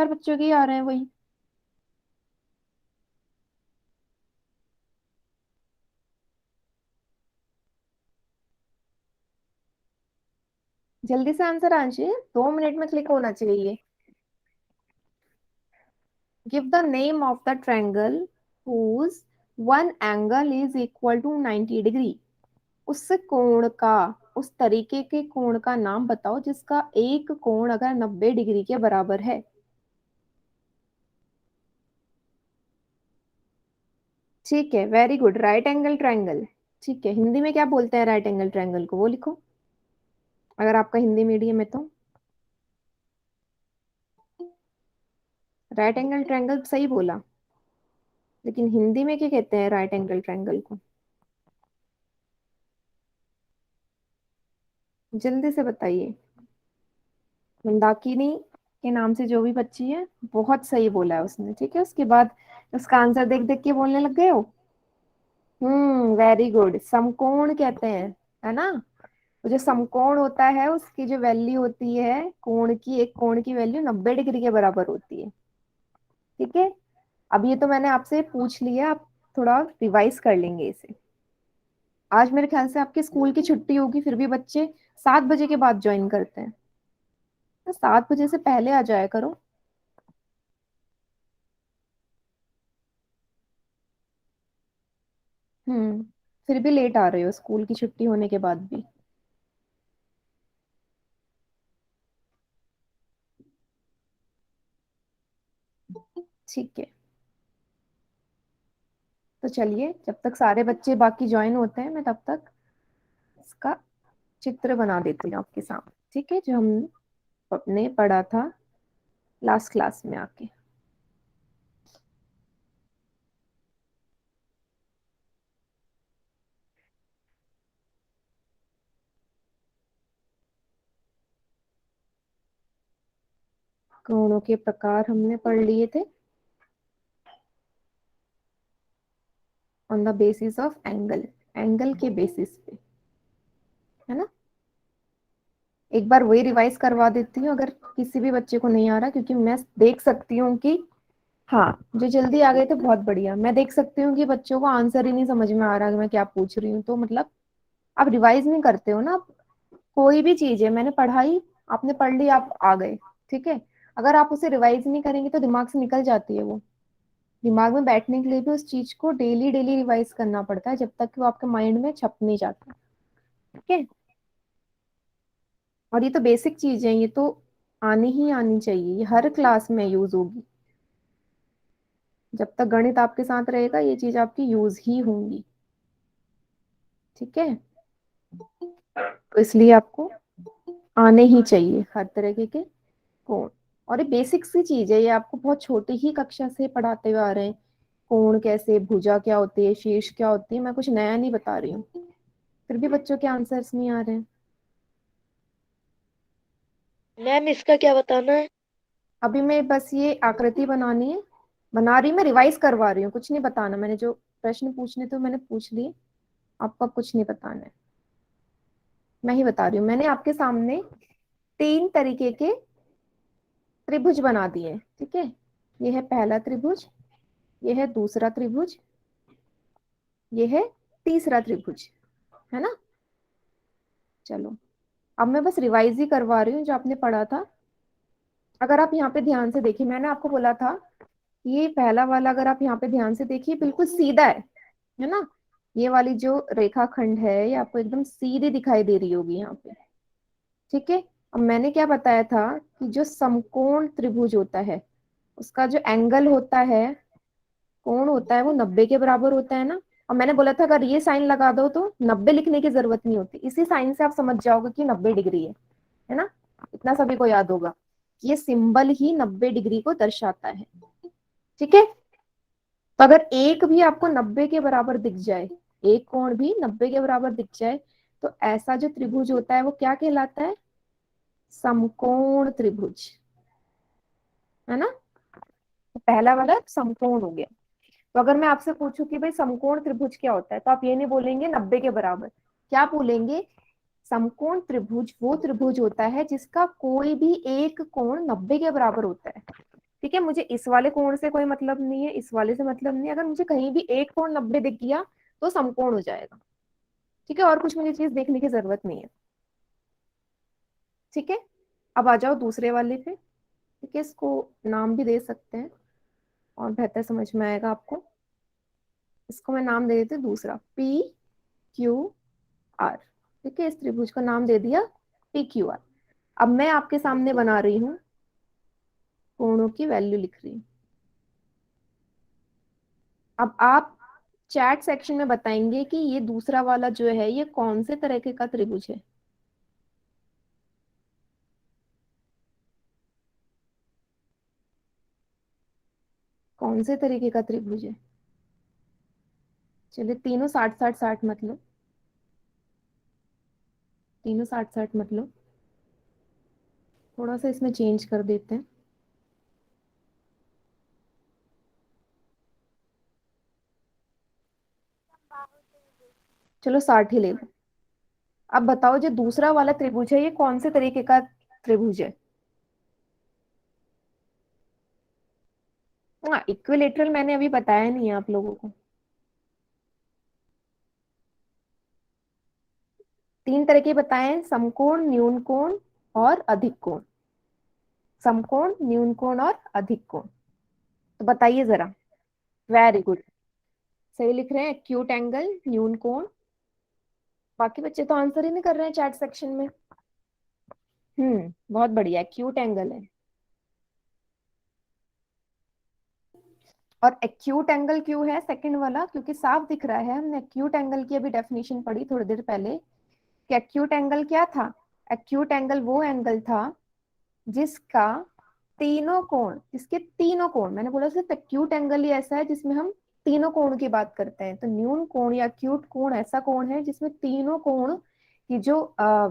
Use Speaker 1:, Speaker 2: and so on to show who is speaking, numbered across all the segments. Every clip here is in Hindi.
Speaker 1: बच्चों के ही आ रहे हैं वही। जल्दी से आंसर आ चाहिए, 2 मिनट में क्लिक होना चाहिए। Give the name of the triangle whose one angle is equal to 90 degree. उस कोण का, उस तरीके के कोण का नाम बताओ जिसका एक कोण अगर 90 डिग्री के बराबर है। ठीक है, very good, right angle triangle. ठीक है, हिंदी में क्या बोलते हैं राइट एंगल ट्रायंगल को, वो लिखो, अगर आपका हिंदी मीडियम है तो। राइट एंगल ट्रायंगल सही बोला, लेकिन हिंदी में क्या कहते हैं राइट एंगल ट्रायंगल को? जल्दी से बताइए। मंदाकिनी के नाम से जो भी बच्ची है, बहुत सही बोला है उसने। ठीक है, उसके बाद उसका आंसर देख देख के बोलने लग गए हो। वेरी गुड, समकोण कहते हैं, है ना। तो जो समकोण होता है उसकी जो वैल्यू होती है कोण की, एक कोण की वैल्यू 90 डिग्री के बराबर होती है। ठीक है, अब ये तो मैंने आपसे पूछ लिया, आप थोड़ा रिवाइज कर लेंगे इसे। आज मेरे ख्याल से आपके स्कूल की छुट्टी होगी, फिर भी बच्चे 7 बजे के बाद ज्वाइन करते हैं, तो 7 बजे से पहले आ जाया करो। हम्म, फिर भी लेट आ रहे हो स्कूल की छुट्टी होने के बाद भी। ठीक है, तो चलिए, जब तक सारे बच्चे बाकी ज्वाइन होते हैं मैं तब तक इसका चित्र बना देती हूँ आपके सामने। ठीक है, जो हम अपने पढ़ा था लास्ट क्लास में आके। कोणों के प्रकार हमने पढ़ लिए थे on the basis of angle, angle के बेसिस पे, है ना। एक बार वही रिवाइज करवा देती हूँ अगर किसी भी बच्चे को नहीं आ रहा, क्योंकि मैं देख सकती हूँ कि, हाँ, जो जल्दी आ गए थे बहुत बढ़िया। मैं देख सकती हूँ कि बच्चों को आंसर ही नहीं समझ में आ रहा कि मैं क्या पूछ रही हूँ, तो मतलब आप रिवाइज नहीं करते हो ना आप। कोई भी चीज है, मैंने पढ़ाई, आपने पढ़ ली, आप आ गए। ठीक है, अगर आप उसे रिवाइज नहीं करेंगे तो दिमाग से निकल जाती है वो। दिमाग में बैठने के लिए भी उस चीज को डेली डेली रिवाइज करना पड़ता है, जब तक कि वो आपके माइंड में छप नहीं जाता। ठीक है, और ये तो बेसिक चीज है, ये तो आनी ही आनी चाहिए, ये हर क्लास में यूज होगी। जब तक गणित आपके साथ रहेगा ये चीज आपकी यूज ही होंगी। ठीक है, तो इसलिए आपको आने ही चाहिए हर तरीके के कोण। और ये बेसिक सी चीज है, ये आपको बहुत छोटी ही कक्षा से पढ़ाते हुए आ रहे हैं। कोण कैसे, भुजा क्या होती है, शीर्ष क्या होती है, मैं कुछ नया नहीं बता रही हूँ, फिर भी बच्चों के आंसर्स नहीं आ रहे हैं।
Speaker 2: मैम इसका क्या बताना है?
Speaker 1: अभी मैं बस ये आकृति बनानी है, बना रही, मैं रिवाइज करवा रही हूँ, कुछ नहीं बताना। मैंने जो प्रश्न पूछने थे मैंने पूछ लिए, आपको अब कुछ नहीं बताना है। मैं ही बता रही हूँ, मैंने आपके सामने 3 तरीके के त्रिभुज बना दिए। ठीक है, ये है पहला त्रिभुज, ये है दूसरा त्रिभुज, ये है तीसरा त्रिभुज, है ना। चलो, अब मैं बस रिवाइज ही करवा रही हूँ जो आपने पढ़ा था। अगर आप यहाँ पे ध्यान से देखिए, मैंने आपको बोला था ये पहला वाला, अगर आप यहाँ पे ध्यान से देखिए बिल्कुल सीधा है ना। ये वाली जो रेखाखंड है ये आपको एकदम सीधी दिखाई दे रही होगी यहाँ पे। ठीक है, अब मैंने क्या बताया था कि जो समकोण त्रिभुज होता है उसका जो एंगल होता है, कोण होता है, वो 90 के बराबर होता है ना। और मैंने बोला था अगर ये साइन लगा दो तो 90 लिखने की जरूरत नहीं होती, इसी साइन से आप समझ जाओगे कि 90 डिग्री है ना। इतना सभी को याद होगा, ये सिंबल ही 90 डिग्री को दर्शाता है। ठीक है, तो अगर एक भी आपको 90 के बराबर दिख जाए, एक कोण भी 90 के बराबर दिख जाए, तो ऐसा जो त्रिभुज होता है वो क्या कहलाता है? समकोण त्रिभुज, है ना। तो पहला वाला समकोण हो गया। तो अगर मैं आपसे पूछूं कि भाई समकोण त्रिभुज क्या होता है, तो आप ये नहीं बोलेंगे 90 के बराबर, क्या बोलेंगे? समकोण त्रिभुज वो त्रिभुज होता है जिसका कोई भी एक कोण 90 के बराबर होता है। ठीक है, मुझे इस वाले कोण से कोई मतलब नहीं है, इस वाले से मतलब नहीं है, अगर मुझे कहीं भी एक कोण 90 दिख गया तो समकोण हो जाएगा। ठीक है, और कुछ मुझे चीज देखने की जरूरत नहीं है। ठीक है, अब आ जाओ दूसरे वाले पे। ठीक है, इसको नाम भी दे सकते हैं और बेहतर समझ में आएगा आपको। इसको मैं नाम दे देती हूँ दूसरा, पी क्यू आर। ठीक है, इस त्रिभुज का नाम दे दिया पी क्यू आर। अब मैं आपके सामने बना रही हूँ, कोणों की वैल्यू लिख रही हूँ। अब आप चैट सेक्शन में बताएंगे कि ये दूसरा वाला जो है ये कौन से तरीके का त्रिभुज है। कौन से तरीके का त्रिभुज है। चलिए तीनों 60-60-60 मत लो, तीनों 60-60 मत लो, थोड़ा सा इसमें चेंज कर देते हैं। चलो 60 ही ले लो। अब बताओ जो दूसरा वाला त्रिभुज है ये कौन से तरीके का त्रिभुज है। हाँ, इक्विलेटरल मैंने अभी बताया नहीं है आप लोगों को। तीन तरह के बताए, समकोण, न्यून कोण और अधिक कोण। समकोण, न्यून कोण और अधिक कोण। तो बताइए जरा। वेरी गुड, सही लिख रहे हैं, एक्यूट एंगल, न्यून कोण। बाकी बच्चे तो आंसर ही नहीं कर रहे हैं चैट सेक्शन में। बहुत बढ़िया, एक्यूट एंगल है। और एक्यूट एंगल क्यों है सेकंड वाला, क्योंकि साफ दिख रहा है, हमने एक्यूट एंगल की अभी डेफिनेशन पढ़ी थोड़ी देर पहले कि एक्यूट एंगल क्या था। एक्यूट एंगल वो एंगल था जिसका तीनों कोण, जिसके तीनों कोण, मैंने बोला सिर्फ एक्यूट एंगल ही ऐसा है जिसमें हम तीनों कोण की बात करते हैं। तो न्यून कोण या एक्यूट कोण ऐसा कोण है जिसमें तीनों कोण की जो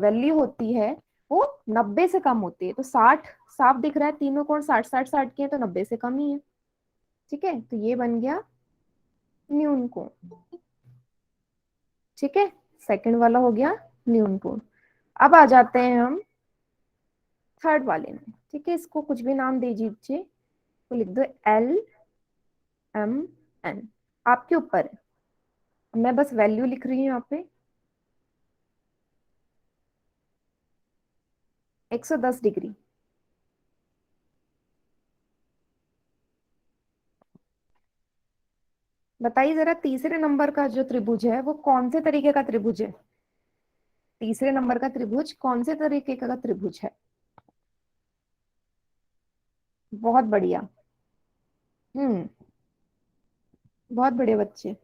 Speaker 1: वैल्यू होती है वो 90 से कम होती है। तो 60 साफ दिख रहा है, तीनों कोण 60-60-60 के हैं तो 90 से कम ही है। ठीक है, तो ये बन गया न्यून कोण। ठीक है, सेकंड वाला हो गया न्यून कोण। अब आ जाते हैं हम थर्ड वाले में। ठीक है, इसको कुछ भी नाम दे दीजिए, तो लिख दो एल एम एन, आपके ऊपर है। मैं बस वैल्यू लिख रही हूँ यहाँ पे, 110 डिग्री। बताइए जरा, तीसरे नंबर का जो त्रिभुज है वो कौन से तरीके का त्रिभुज है। तीसरे नंबर का त्रिभुज कौन से तरीके का त्रिभुज है। बहुत बढ़िया। हम्म, बहुत बढ़िया बच्चे,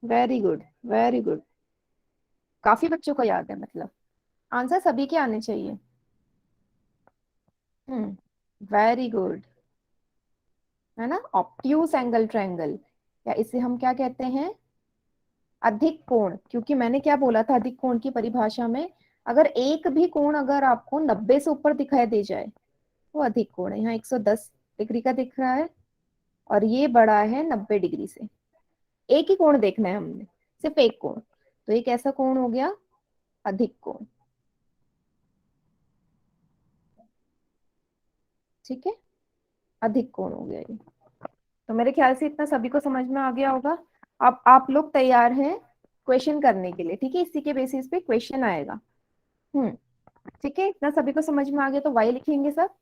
Speaker 1: वेरी गुड, वेरी गुड। काफी बच्चों को याद है, मतलब आंसर सभी के आने चाहिए। हम्म, वेरी गुड। है ना, ऑब्ट्यूज एंगल ट्रायंगल, या इसे हम क्या कहते हैं, अधिक कोण। क्योंकि मैंने क्या बोला था अधिक कोण की परिभाषा में, अगर एक भी कोण अगर आपको 90 से ऊपर दिखाई दे जाए वो अधिक कोण है। यहाँ 110 डिग्री का दिख रहा है और ये बड़ा है 90 डिग्री से। एक ही कोण देखना है हमने, सिर्फ एक कोण, तो एक ऐसा कोण हो गया अधिक कोण। ठीक है, अधिक कोण हो गया ये। तो मेरे ख्याल से इतना सभी को समझ में आ गया होगा। अब आप लोग तैयार हैं क्वेश्चन करने के लिए। ठीक है, इसी के बेसिस पे क्वेश्चन आएगा। हम्म, ठीक है, इतना सभी को समझ में आ गया तो वाई लिखेंगे सब।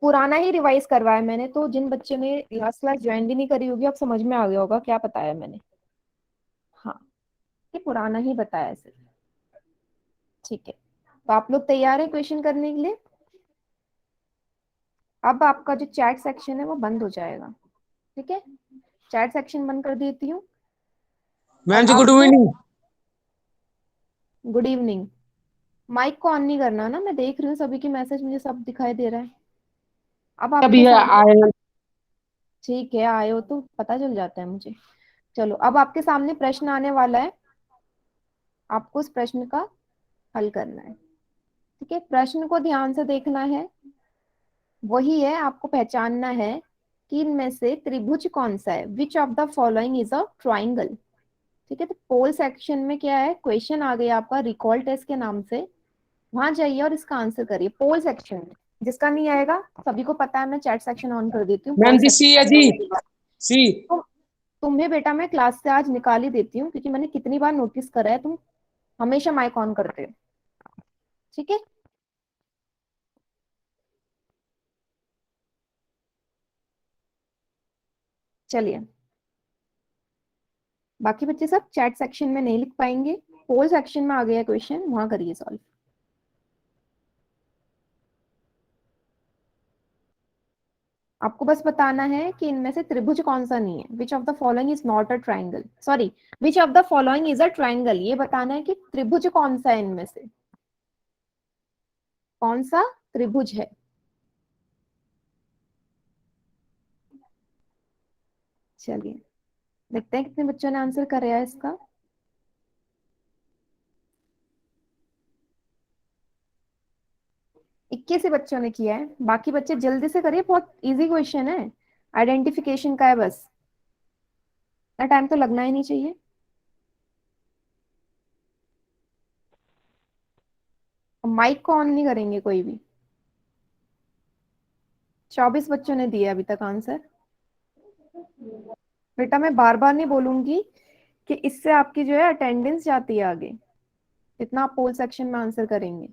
Speaker 1: पुराना ही रिवाइज करवाया मैंने, तो जिन बच्चों ने लास्ट क्लास ज्वाइन भी नहीं करी होगी अब समझ में आ गया होगा क्या बताया मैंने। हाँ, ये पुराना ही बताया सिर्फ। ठीक है, तो आप लोग तैयार हैं क्वेश्चन करने के लिए। अब आपका जो चैट सेक्शन है वो बंद हो जाएगा। ठीक है, चैट सेक्शन बंद कर देती हूँ। और
Speaker 3: मैम जी गुड
Speaker 1: आपको
Speaker 3: इवनिंग।
Speaker 1: Good evening. माइक को ऑन नहीं करना ना, मैं देख रही हूँ सभी की मैसेज, मुझे सब दिखाई दे रहा है। अब
Speaker 3: अभी
Speaker 1: आपके
Speaker 3: है
Speaker 1: सामने,
Speaker 3: आए।
Speaker 1: ठीक है आए हो तो पता चल जाता है मुझे। चलो, अब आपके सामने प्रश्न आने वाला है, आपको उस प्रश्न का हल करना है। ठीक है, प्रश्न को ध्यान से देखना है। वही है, आपको पहचानना है कि इनमें से त्रिभुज कौन सा है, which of the following is a triangle. ठीक है, तो पोल सेक्शन में क्या है, क्वेश्चन आ गया आपका रिकॉल टेस्ट के नाम से, वहां जाइए और इसका आंसर करिए पोल सेक्शन में। जिसका नहीं आएगा, सभी को पता है, मैं चैट सेक्शन ऑन कर देती हूँ,
Speaker 3: मैम
Speaker 1: पोल
Speaker 3: जी सी है जी,
Speaker 1: सेक्शन।
Speaker 3: सी।
Speaker 1: तो तुम्हें बेटा मैं क्लास से आज निकाल ही देती हूँ, क्योंकि मैंने कितनी बार नोटिस करा है तुम हमेशा माइक ऑन करते हो। ठीक है, चलिए। बाकी बच्चे सब चैट सेक्शन में नहीं लिख पाएंगे, पोल सेक्शन में आ गया क्वेश्चन, वहां करिए सॉल्व। आपको बस बताना है कि इनमें से त्रिभुज कौन सा नहीं है। Which of the following is not a triangle, sorry, which of the following is a triangle, ये बताना है कि त्रिभुज कौन सा है, इनमें से कौन सा त्रिभुज है। चलिए देखते हैं कितने बच्चों ने आंसर कराया है इसका। 21 ही बच्चों ने किया है, बाकी बच्चे जल्दी से करिए, बहुत इजी क्वेश्चन है, आइडेंटिफिकेशन का है बस, इतना टाइम तो लगना ही नहीं चाहिए। माइक को ऑन नहीं करेंगे कोई भी। 24 बच्चों ने दिया अभी तक आंसर। बेटा मैं बार बार नहीं बोलूंगी कि इससे आपकी जो है अटेंडेंस जाती है आगे, इतना आप पोल सेक्शन में आंसर करेंगे।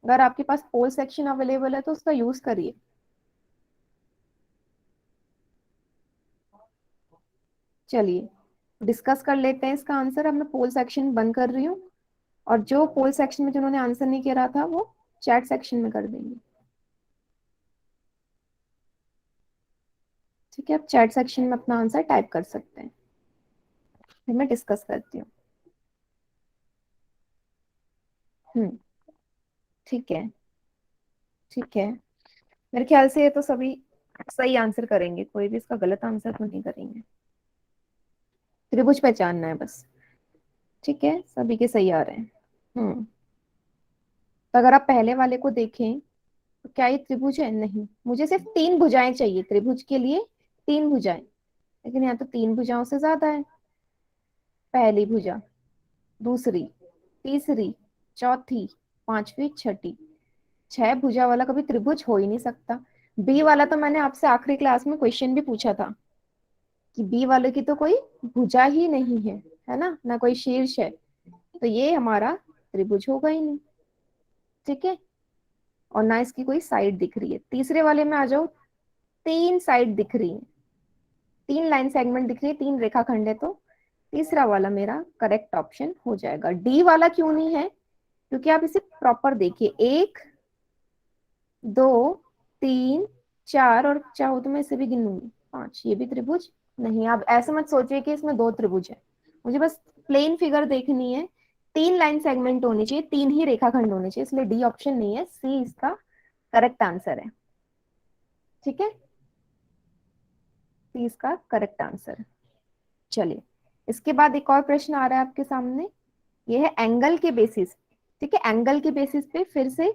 Speaker 1: अगर आपके पास पोल सेक्शन अवेलेबल है तो उसका यूज करिए। चलिए डिस्कस कर लेते हैं इसका आंसर। अब मैं पोल सेक्शन बंद कर रही हूँ, और जो पोल सेक्शन में जिन्होंने आंसर नहीं किया था वो चैट सेक्शन में कर देंगे। ठीक है, आप चैट सेक्शन में अपना आंसर टाइप कर सकते हैं, फिर मैं डिस्कस करती हूँ। हम्म, ठीक है, ठीक है। मेरे ख्याल से ये तो सभी सही आंसर करेंगे, कोई भी इसका गलत आंसर तो नहीं करेंगे। त्रिभुज पहचानना है बस। ठीक है, सभी के सही आ रहे हैं। तो अगर आप पहले वाले को देखें तो क्या ये त्रिभुज है? नहीं, मुझे सिर्फ 3 भुजाएं चाहिए त्रिभुज के लिए, 3 भुजाएं, लेकिन यहाँ तो 3 भुजाओं से ज्यादा है। पहली भुजा, दूसरी, तीसरी, चौथी, पांचवी, छठी, 6 भुजा वाला कभी त्रिभुज हो ही नहीं सकता। बी वाला तो मैंने आपसे आखिरी क्लास में क्वेश्चन भी पूछा था कि बी वाले की तो कोई भुजा ही नहीं है ना, ना कोई शीर्ष है, तो ये हमारा त्रिभुज होगा ही नहीं। ठीक है, और ना इसकी कोई साइड दिख रही है। तीसरे वाले में आ जाओ, 3 साइड दिख रही है, 3 लाइन सेगमेंट दिख रही है, 3 रेखाखंड है, तो तीसरा वाला मेरा करेक्ट ऑप्शन हो जाएगा। डी वाला क्यों नहीं है? क्योंकि आप इसे प्रॉपर देखिए, 1, 2, 3, 4, और चाहो तो मैं इसे भी गिनूंगी 5, ये भी त्रिभुज नहीं। आप ऐसे मत सोचिए कि इसमें 2 त्रिभुज है, मुझे बस प्लेन फिगर देखनी है, 3 लाइन सेगमेंट होनी चाहिए, 3 ही रेखाखंड होने चाहिए, इसलिए डी ऑप्शन नहीं है, सी इसका करेक्ट आंसर है। ठीक है, सी इसका करेक्ट आंसर है। चलिए, इसके बाद एक और प्रश्न आ रहा है आपके सामने, ये है एंगल के बेसिस। ठीक है, एंगल के बेसिस पे फिर से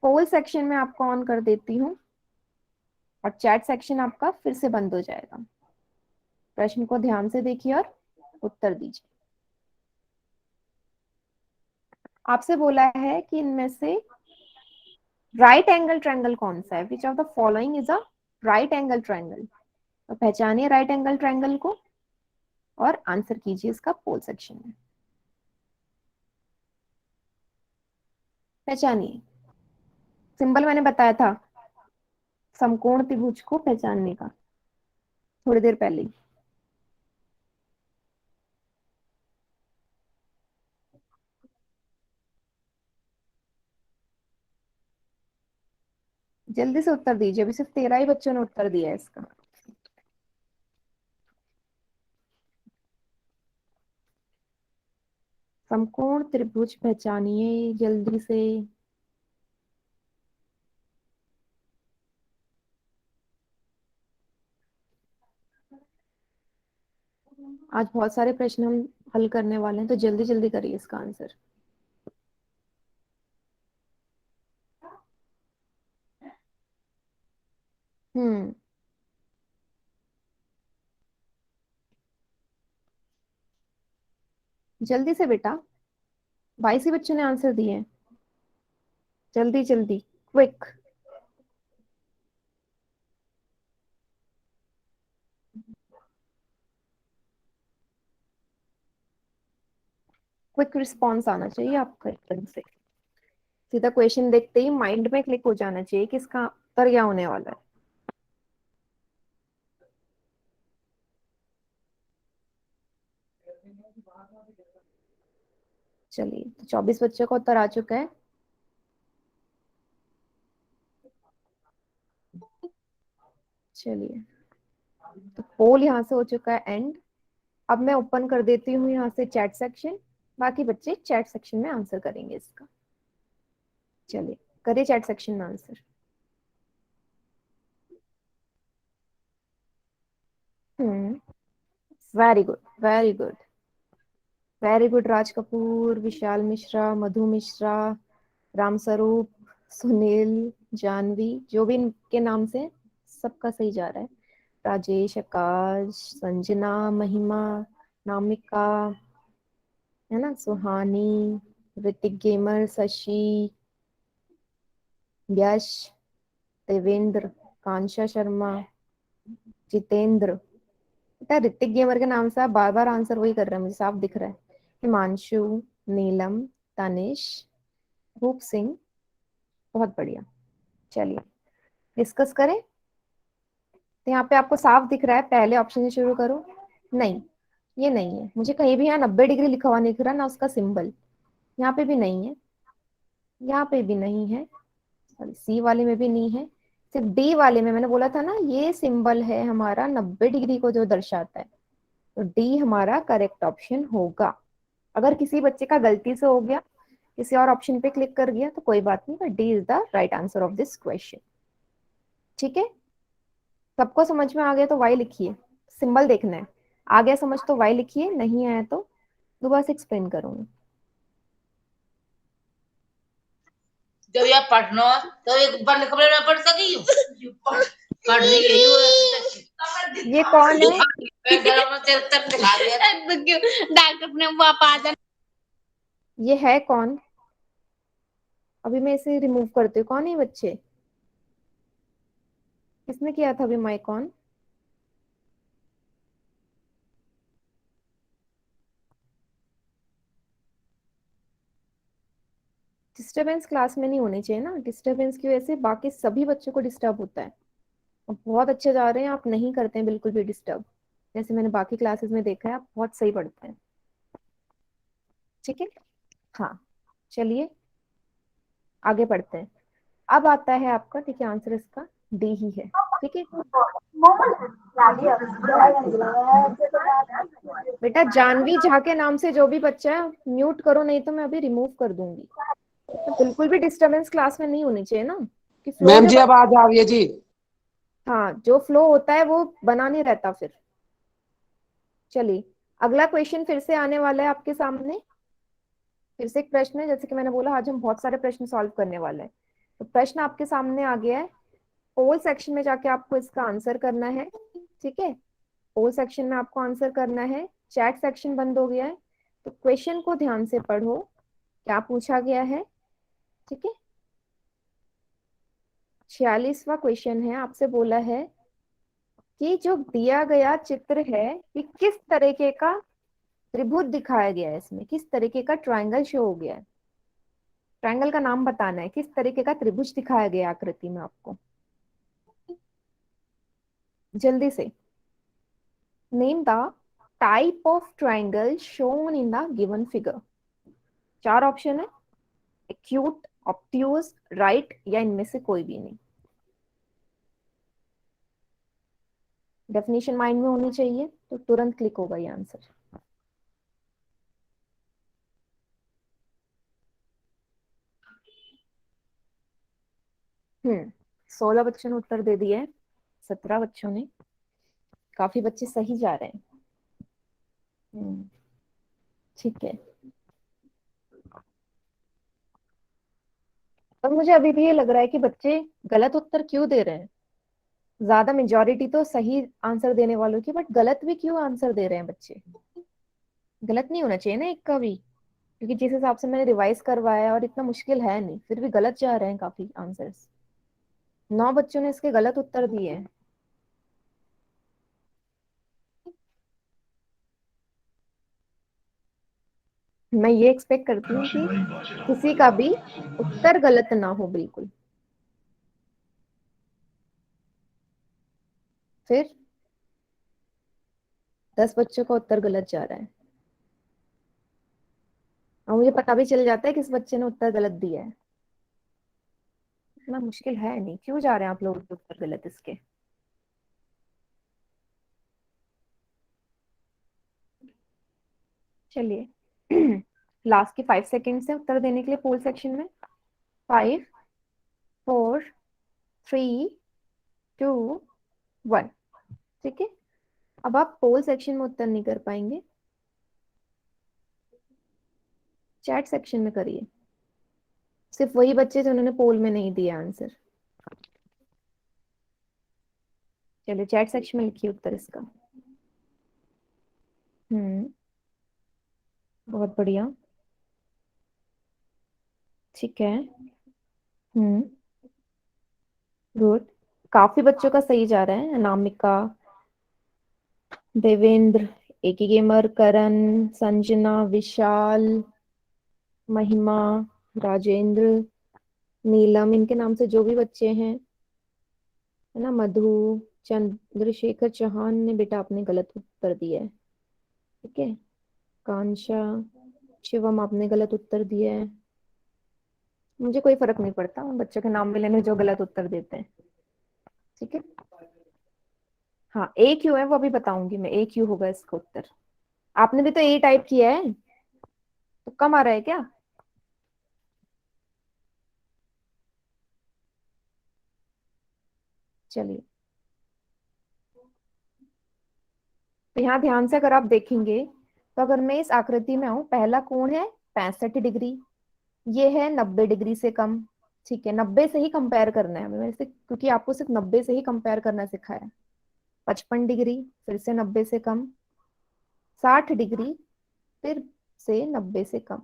Speaker 1: पोल सेक्शन में आपको ऑन कर देती हूँ, और चैट सेक्शन आपका फिर से बंद हो जाएगा। प्रश्न को ध्यान से देखिए और उत्तर दीजिए। आपसे बोला है कि इनमें से राइट एंगल ट्रायंगल कौन सा है, which of the following is a right angle triangle. तो पहचानिए राइट एंगल ट्रायंगल को और आंसर कीजिए इसका पोल सेक्शन में। पहचानिए, सिंबल मैंने बताया था समकोण त्रिभुज को पहचानने का थोड़ी देर पहले ही। जल्दी से उत्तर दीजिए, अभी सिर्फ 13 ही बच्चों ने उत्तर दिया है इसका। समकोण त्रिभुज पहचानिए जल्दी से। आज बहुत सारे प्रश्न हम हल करने वाले हैं, तो जल्दी जल्दी करिए इसका आंसर। हम्म, जल्दी से बेटा, 22 ही बच्चों ने आंसर दिए हैं, जल्दी जल्दी, क्विक। क्विक रिस्पॉन्स आना चाहिए आपका एकदम से। सीधा क्वेश्चन देखते ही माइंड में क्लिक हो जाना चाहिए कि इसका उत्तर क्या होने वाला है। चलिए, तो 24 बच्चों का उत्तर आ चुका है। चलिए, तो पोल यहाँ से हो चुका है एंड। अब मैं ओपन कर देती हूँ यहाँ से चैट सेक्शन। बाकी बच्चे चैट सेक्शन में आंसर करेंगे इसका। चलिए, करिए चैट सेक्शन में answer. Hmm, very good, very good, very good. Raj Kapoor, Vishal Mishra, Madhu Mishra, Ram Swaroop, Sunil, Janvi, जो भी इनके नाम से, सबका सही जा रहा है। राजेश, आकाश, संजना, महिमा, नामिका, है ना, सुहानी, ऋतिक गेमर, शशि, यश, देवेंद्र, कांक्षा शर्मा, जितेंद्र। बेटा ऋतिक गेमर के नाम से आप बार बार आंसर वही कर रहे हैं, मुझे साफ दिख रहा है। हिमांशु, नीलम, तनिष, रूप सिंह, बहुत बढ़िया। चलिए, डिस्कस करें। तो यहाँ पे आपको साफ दिख रहा है, पहले ऑप्शन से शुरू करो। नहीं, ये नहीं है, मुझे कहीं भी यहाँ 90 डिग्री लिखा हुआ नहीं दिख रहा ना, उसका सिंबल। यहाँ पे भी नहीं है, यहाँ पे भी नहीं है, सॉरी सी वाले में भी नहीं है। सिर्फ डी वाले में मैंने बोला था ना, ये सिंबल है हमारा 90 डिग्री को जो दर्शाता है। तो डी हमारा करेक्ट ऑप्शन होगा। अगर किसी बच्चे का गलती से हो गया, किसी और ऑप्शन पे क्लिक कर गया, तो कोई बात नहीं, पर D is the right answer of this question. ठीक है, सबको समझ में आ गया तो वाई लिखिए। सिंबल देखना है, आ गया समझ तो वाई लिखिए, नहीं आया तो दोबारा से एक्सप्लेन करूंगी।
Speaker 3: जब यह पढ़ना तो एक बंद कमरे में पढ़ सकी पढ़ रही है
Speaker 1: ये कौन है?
Speaker 3: डॉक्टर ने वापस आ जाना।
Speaker 1: ये है कौन? अभी मैं इसे रिमूव करती हूँ। कौन है ये बच्चे? किसने किया था अभी माइक ऑन? डिस्टरबेंस क्लास में नहीं होनी चाहिए ना, डिस्टरबेंस की वजह से बाकी सभी बच्चों को डिस्टर्ब होता है। आप बहुत अच्छे जा रहे हैं, आप नहीं करते हैं बिल्कुल भी डिस्टर्ब। जैसे मैंने बाकी क्लासेस में देखा है, आप बहुत सही पढ़ते हैं। ठीक है, हाँ। चलिए, आगे बढ़ते हैं। अब आता है आपका, ठीक है, आंसर इसका डी ही है। ठीक है बेटा, जानवी झा के नाम से जो भी बच्चा है म्यूट करो, नहीं तो मैं अभी रिमूव कर दूंगी। तो बिल्कुल भी डिस्टरबेंस क्लास में नहीं होनी चाहिए ना, कि फ्लो
Speaker 4: मैम
Speaker 1: जो
Speaker 4: जी अब आ जा रही है जी।
Speaker 1: हाँ, जो फ्लो होता है वो बना नहीं रहता फिर। चलिए, अगला क्वेश्चन फिर से आने वाला है आपके सामने। फिर से एक प्रश्न है, जैसे कि मैंने बोला आज हम बहुत सारे प्रश्न सॉल्व करने वाले हैं। तो प्रश्न आपके सामने आ गया है। पोल सेक्शन में जाके आपको इसका आंसर करना है। ठीक है, पोल सेक्शन में आपको आंसर करना है। चैट सेक्शन बंद हो गया है, तो क्वेश्चन को ध्यान से पढ़ो, क्या पूछा गया है। ठीक है, 46वां क्वेश्चन है, आपसे बोला है कि जो दिया गया चित्र है कि किस तरीके का त्रिभुज दिखाया गया है, इसमें किस तरीके का ट्रायंगल शो हो गया है। ट्रायंगल का नाम बताना है, किस तरीके का त्रिभुज दिखाया गया है आकृति में आपको। जल्दी से name the type of triangle shown in the given figure. 4 option है, एक्यूट, ऑब्ट्यूज, राइट, या इनमें से कोई भी नहीं। डेफिनेशन माइंड में होनी चाहिए, तो तुरंत क्लिक होगा ये आंसर। हम्म, 16 बच्चों ने उत्तर दे दिया है, 17 बच्चों ने। काफी बच्चे सही जा रहे हैं। ठीक है, पर मुझे अभी भी ये लग रहा है कि बच्चे गलत उत्तर क्यों दे रहे हैं। ज्यादा मेजोरिटी तो सही आंसर देने वालों की, बट गलत भी क्यों आंसर दे रहे हैं बच्चे। गलत नहीं होना चाहिए ना एक का भी, क्योंकि जिस हिसाब से मैंने रिवाइज करवाया और इतना मुश्किल है नहीं, फिर भी गलत जा रहे हैं काफी आंसर्स। 9 बच्चों ने इसके गलत उत्तर दिए हैं। मैं ये एक्सपेक्ट करती हूँ कि किसी का भी उत्तर गलत ना हो बिल्कुल। फिर 10 बच्चों का उत्तर गलत जा रहा है और मुझे पता भी चल जाता है किस बच्चे ने उत्तर गलत दिया है। इतना मुश्किल है नहीं, क्यों जा रहे हैं आप लोग उत्तर गलत इसके। चलिए लास्ट के 5 सेकेंड से उत्तर देने के लिए पोल सेक्शन में। 5, 4, 3, 2, 1। ठीक है, अब आप पोल सेक्शन में उत्तर नहीं कर पाएंगे, चैट सेक्शन में करिए। सिर्फ वही बच्चे जिन्होंने पोल में नहीं दिया आंसर। चलिए चैट सेक्शन में लिखिए उत्तर इसका। हम्म, बहुत बढ़िया। ठीक है। हम्म, गुड। काफी बच्चों का सही जा रहा है। अनामिका, देवेंद्र, एकी गेमर, करण, संजना, विशाल, महिमा, राजेंद्र, नीलम, इनके नाम से जो भी बच्चे हैं, है ना, मधु, चंद्रशेखर चौहान ने बेटा आपने गलत उत्तर दिया है। ठीक है, कांशा, शिवम आपने गलत उत्तर दिया है। मुझे कोई फर्क नहीं पड़ता उन बच्चों के नाम में लेने जो गलत उत्तर देते हैं। ठीक है, हाँ ए क्यू है वो अभी बताऊंगी मैं, ए क्यू होगा इसका उत्तर। आपने भी तो ए टाइप किया है, तो कम आ रहा है क्या। चलिए, तो यहाँ ध्यान से अगर आप देखेंगे तो अगर मैं इस आकृति में आऊं, पहला कोण है 65 डिग्री, ये है 90 डिग्री से कम। ठीक है, 90 से ही कंपेयर करना है हमें से, क्योंकि आपको सिर्फ 90 से ही कंपेयर करना सिखाया है। 55 डिग्री, फिर से 90 से कम। 60 डिग्री, फिर से 90 से कम।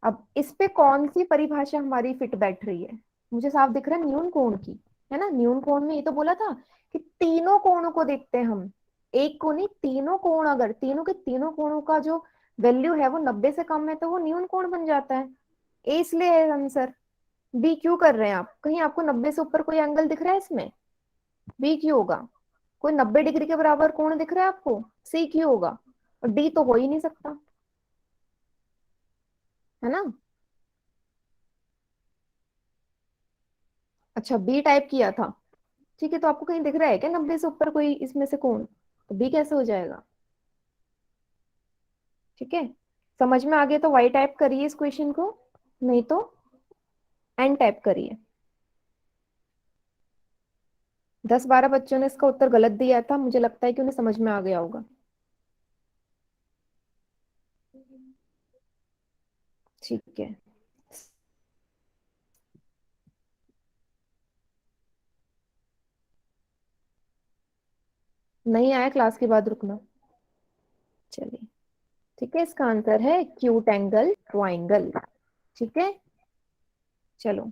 Speaker 1: अब इस पे कौन सी परिभाषा हमारी फिट बैठ रही है। मुझे साफ दिख रहा है न्यून कोण की, है ना। न्यून कोण में ये तो बोला था कि तीनों कोणों को देखते हैं हम, एक को नहीं, तीनों कोण, अगर तीनों के तीनों कोणों का जो वैल्यू है वो 90 से कम है तो वो न्यून कोण बन जाता है। ए इसलिए है आंसर। बी क्यों कर रहे हैं आप, कहीं आपको 90 से ऊपर कोई एंगल दिख रहा है इसमें। बी क्यों होगा। कोई 90 डिग्री के बराबर कोण दिख रहा है आपको, सी क्यों होगा। और डी तो हो ही नहीं सकता, है ना। अच्छा, बी टाइप किया था। ठीक है, तो आपको कहीं दिख रहा है क्या 90 से ऊपर कोई इसमें से कोण, तो बी कैसे हो जाएगा। ठीक है, समझ में आ गया तो वाई टाइप करिए इस क्वेश्चन को, नहीं तो एन टाइप करिए। 10-12 बच्चों ने इसका उत्तर गलत दिया था, मुझे लगता है कि उन्हें समझ में आ गया होगा। ठीक है, नहीं आया क्लास के बाद रुकना। चलिए, ठीक है, इसका आंसर है क्यूट एंगल ट्राइंगल। ठीक है, चलो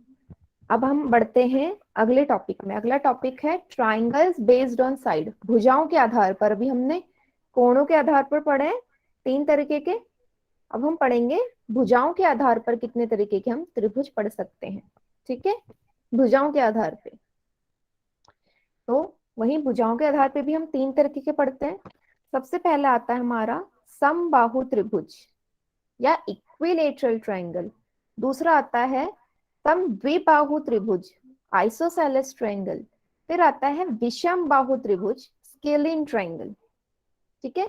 Speaker 1: अब हम बढ़ते हैं अगले टॉपिक में। अगला टॉपिक है ट्राइंगल्स बेस्ड ऑन साइड, भुजाओं के आधार पर। अभी हमने कोणों के आधार पर पढ़े हैं 3 तरीके के, अब हम पढ़ेंगे भुजाओं के आधार पर कितने तरीके के हम त्रिभुज पढ़ सकते हैं। ठीक है, भुजाओं के आधार पे, तो वही भुजाओं के आधार पे भी हम 3 तरीके के पढ़ते हैं। सबसे पहला आता है हमारा समबाहु त्रिभुज या इक्विलेटरल ट्रायंगल। दूसरा आता है सम द्विबाहु त्रिभुज, आइसोसेलेस ट्रायंगल। फिर आता है विषम बाहु त्रिभुज, स्केलिन ट्रायंगल। ठीक है,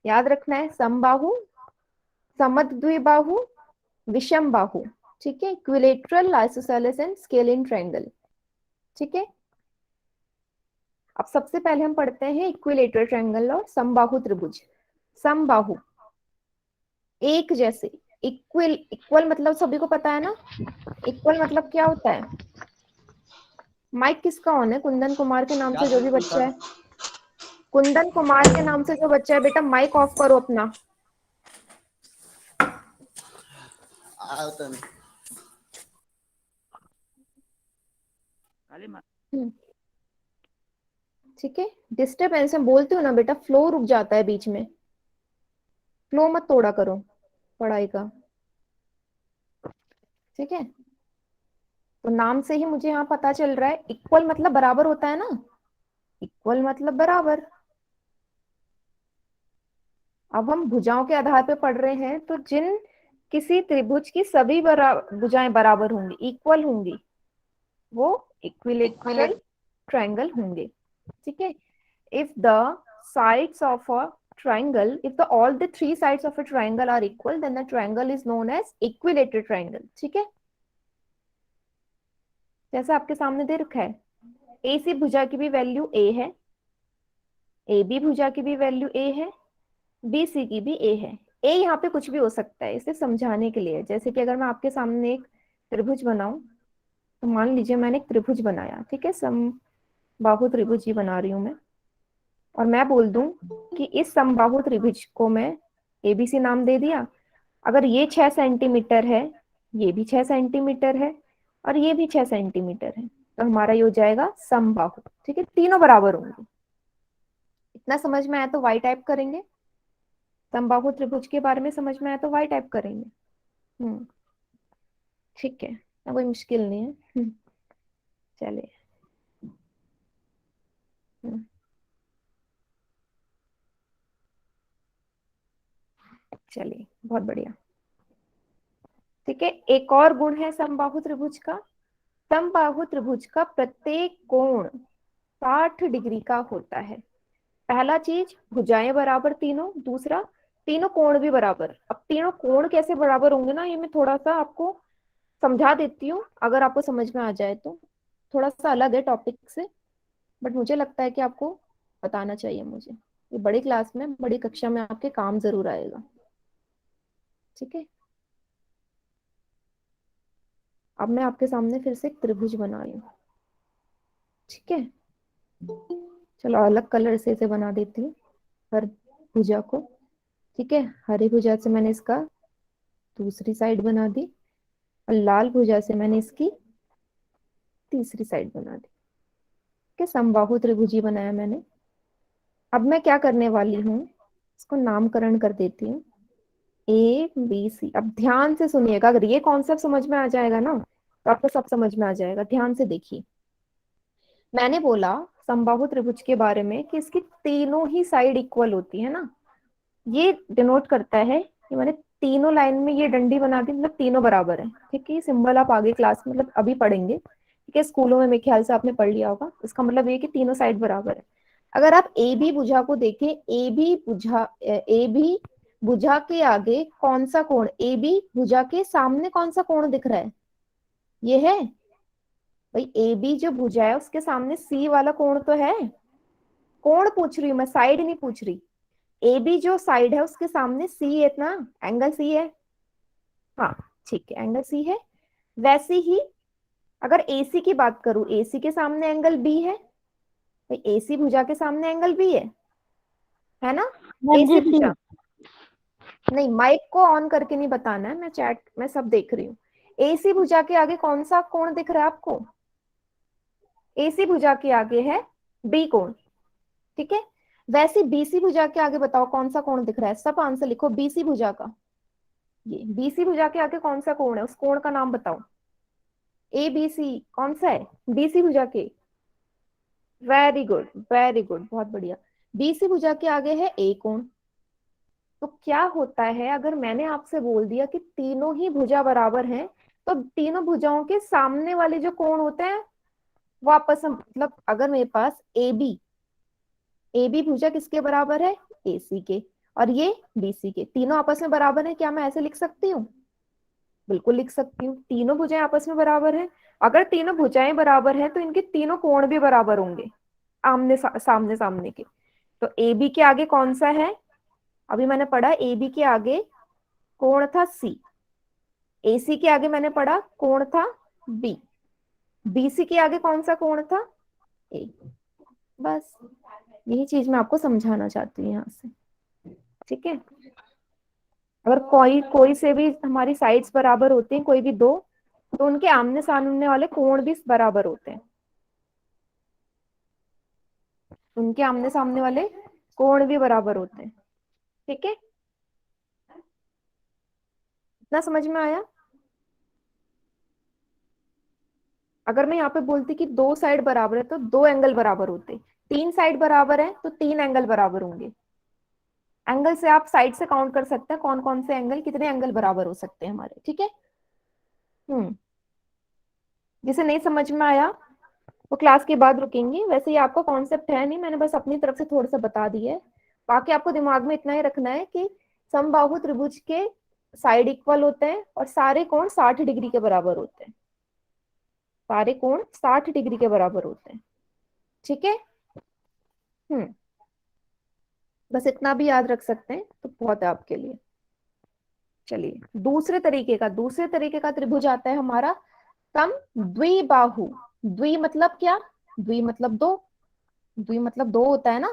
Speaker 1: याद रखना है समबाहु, समद्विबाहु, विषम बाहु। ठीक है, equilateral, isosceles and scalene triangle. ठीक है, अब सबसे पहले हम पढ़ते हैं इक्विलेटरल ट्रायंगल और समबाहु त्रिभुज। समबाहु, एक जैसे, इक्वल, इक्वल मतलब सभी को पता है ना, इक्वल मतलब क्या होता है। माइक किसका ऑन है, कुंदन कुमार के नाम से जो भी बच्चा है, कुंदन कुमार के नाम से जो बच्चा है बेटा माइक ऑफ करो अपना। हम्म, ठीक है, डिस्टर्बेंस में बोलती हूँ ना बेटा, फ्लो रुक जाता है बीच में, फ्लो मत तोड़ा करो। पढ़ाई का। ठीक है, तो नाम से ही मुझे यहाँ पता चल रहा है इक्वल मतलब बराबर होता है ना, इक्वल मतलब बराबर। अब हम भुजाओं के आधार पे पढ़ रहे हैं, तो जिन किसी त्रिभुज की सभी भुजाएं बराबर होंगी, इक्वल होंगी, वो इक्विलेटरल ट्रायंगल होंगे। ठीक है, if the sides of a triangle, if the all the three sides of a triangle are equal, then the triangle is known as equilateral triangle। ठीक है, जैसा आपके सामने दे रखा है, ए सी भुजा की भी वैल्यू ए है, ए बी भुजा की भी वैल्यू ए है, बी सी की भी ए है। ए यहाँ पे कुछ भी हो सकता है, इसे समझाने के लिए। जैसे कि अगर मैं आपके सामने एक त्रिभुज बनाऊं, तो मान लीजिए मैंने एक त्रिभुज बनाया, ठीक है, समबाहु त्रिभुज ही बना रही हूं मैं, और मैं बोल दूं कि इस समबाहु त्रिभुज को मैं एबीसी नाम दे दिया। अगर ये 6 सेंटीमीटर है, ये भी 6 सेंटीमीटर है, और ये भी 6 सेंटीमीटर है, तो हमारा ये हो जाएगा समबाहु। ठीक है, तीनों बराबर होंगे। इतना समझ में आया तो वाई टाइप करेंगे। समबाहु त्रिभुज के बारे में समझ में आया तो वाई टाइप करेंगे। ठीक है, ना कोई मुश्किल नहीं है। चलिए। हम्म, चलिए, बहुत बढ़िया। ठीक है, एक और गुण है समबाहु त्रिभुज का। समबाहु त्रिभुज का प्रत्येक कोण 60 डिग्री का होता है। पहला चीज, भुजाएं बराबर तीनों। दूसरा, तीनों कोण भी बराबर। अब तीनों कोण कैसे बराबर होंगे ना, ये मैं थोड़ा सा आपको समझा देती हूँ, अगर आपको समझ में आ जाए तो। थोड़ा सा अलग है टॉपिक से, बट मुझे लगता है कि आपको बताना चाहिए मुझे। ये बड़ी क्लास में, बड़ी कक्षा में आपके काम जरूर आएगा। ठीक है, अब मैं आपके सामने फिर से एक त्रिभुज बना रही हूँ। ठीक है, चलो अलग कलर से इसे बना देती हूँ, हर भुजा को। ठीक है, हरी भुजा से मैंने इसका दूसरी साइड बना दी, और लाल भुजा से मैंने इसकी तीसरी साइड बना दी। ठीक है, समबाहु त्रिभुजी बनाया मैंने। अब मैं क्या करने वाली हूँ, इसको नामकरण कर देती हूँ ए बी सी। अब ध्यान से सुनिएगा, अगर ये कॉन्सेप्ट समझ में आ जाएगा ना, तो आपको सब समझ में आ जाएगा। ध्यान से देखिए, मैंने बोला समबाहु त्रिभुज के बारे में कि इसकी तीनों ही साइड इक्वल होती है ना। ये डिनोट करता है कि मैंने तीनों लाइन में ये डंडी बना दी, मतलब तीनों बराबर है। ठीक है, ये सिंबल आप आगे क्लास में, मतलब अभी पढ़ेंगे। ठीक है, स्कूलों में मेरे ख्याल से आपने पढ़ लिया होगा। इसका मतलब ये कि तीनों साइड बराबर है। अगर आप ए बी भुजा को देखें, ए बी भुजा के आगे कौन सा कोण, ए बी भुजा के सामने कौन सा कोण दिख रहा है, ये है भाई। ए बी जो भुजा है उसके सामने सी वाला कोण तो है। कोण पूछ रही हूँ मैं, साइड नहीं पूछ रही। ए बी जो साइड है उसके सामने सी है ना, एंगल सी है। हाँ, ठीक है, एंगल सी है। वैसे ही अगर एसी की बात करूं, एसी के सामने एंगल बी है भाई। एसी भुजा के सामने एंगल बी है ना।
Speaker 2: मैम
Speaker 1: एसी
Speaker 2: जी सी।
Speaker 1: भुजा, नहीं माइक को ऑन करके नहीं बताना है, मैं चैट में सब देख रही हूँ। एसी भुजा के आगे कौन सा कोण दिख रहा है आपको, एसी भुजा के आगे है बी कोण। ठीक है, वैसे बीसी भुजा के आगे बताओ कौन सा कोण दिख रहा है, सब आंसर लिखो। बीसी भुजा का, ये बीसी भुजा के आगे कौन सा कोण है, उस कोण का नाम बताओ। ए बी सी कौन सा है, बीसी भुजा के। वेरी गुड, वेरी गुड, बहुत बढ़िया। बीसी भुजा के आगे है ए कोण। तो क्या होता है, अगर मैंने आपसे बोल दिया कि तीनों ही भुजा बराबर हैं, तो तीनों भुजाओं के सामने वाले जो कोण होते हैं वो आपस में, मतलब अगर मेरे पास ए बी भुजा किसके बराबर है, ए सी के, और ये बी सी के, तीनों आपस में बराबर है, क्या मैं ऐसे लिख सकती हूँ, बिल्कुल लिख सकती हूँ। तीनों भुजाएं आपस में बराबर है। अगर तीनों भुजाएं बराबर है तो इनके तीनों कोण भी बराबर होंगे, सामने सामने के। तो ए बी के आगे कौन सा है, अभी मैंने पढ़ा ए बी के आगे कोण था सी, ए सी के आगे मैंने पढ़ा कोण था बी, बी सी के आगे कौन सा कोण था, ए। बस यही चीज मैं आपको समझाना चाहती हूँ यहाँ से। ठीक है, अगर कोई कोई से भी हमारी साइड्स बराबर होती हैं, कोई भी दो, तो उनके आमने सामने वाले कोण भी बराबर होते हैं। उनके आमने सामने वाले कोण भी बराबर होते हैं। ठीक है, इतना समझ में आया? अगर मैं यहाँ पे बोलती कि दो साइड बराबर है तो दो एंगल बराबर होते, तीन साइड बराबर है तो तीन एंगल बराबर होंगे। एंगल से आप साइड से काउंट कर सकते हैं कौन कौन से एंगल, कितने एंगल बराबर हो सकते हैं हमारे, ठीक है। जिसे नहीं समझ में आया वो क्लास के बाद रुकेंगे। वैसे ये आपका कॉन्सेप्ट है नहीं, मैंने बस अपनी तरफ से थोड़ा सा बता दिया है। बाकी आपको दिमाग में इतना ही रखना है कि समबाहु त्रिभुज के साइड इक्वल होते हैं और सारे कोण 60 डिग्री के बराबर होते हैं। सारे कोण 60 डिग्री के बराबर होते हैं, ठीक है। हम्म बस इतना भी याद रख सकते हैं तो बहुत है आपके लिए। चलिए दूसरे तरीके का त्रिभुज आता है हमारा सम द्विबाहु। द्वि मतलब क्या? द्वि मतलब दो, द्वि मतलब दो होता है ना,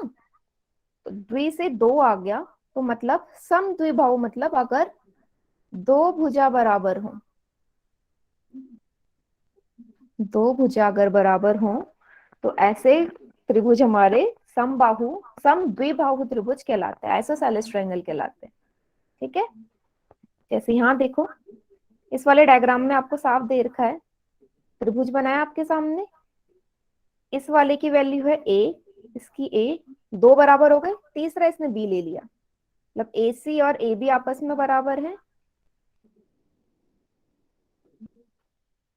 Speaker 1: तो द्वि से दो आ गया तो मतलब सम द्विबाहु मतलब अगर दो भुजा बराबर हो, दो भुजा अगर बराबर हो तो ऐसे त्रिभुज हमारे समबाहु सम द्विबाहु त्रिभुज कहलाते हैं, आइसोसेलेस ट्रायंगल कहलाते हैं, ठीक है। जैसे यहाँ देखो, इस वाले डायग्राम में आपको साफ दे रखा है, त्रिभुज बनाया आपके सामने, इस वाले की वैल्यू है ए, इसकी ए, दो बराबर हो गए, तीसरा इसने बी ले लिया, मतलब ए सी और ए बी आपस में बराबर है,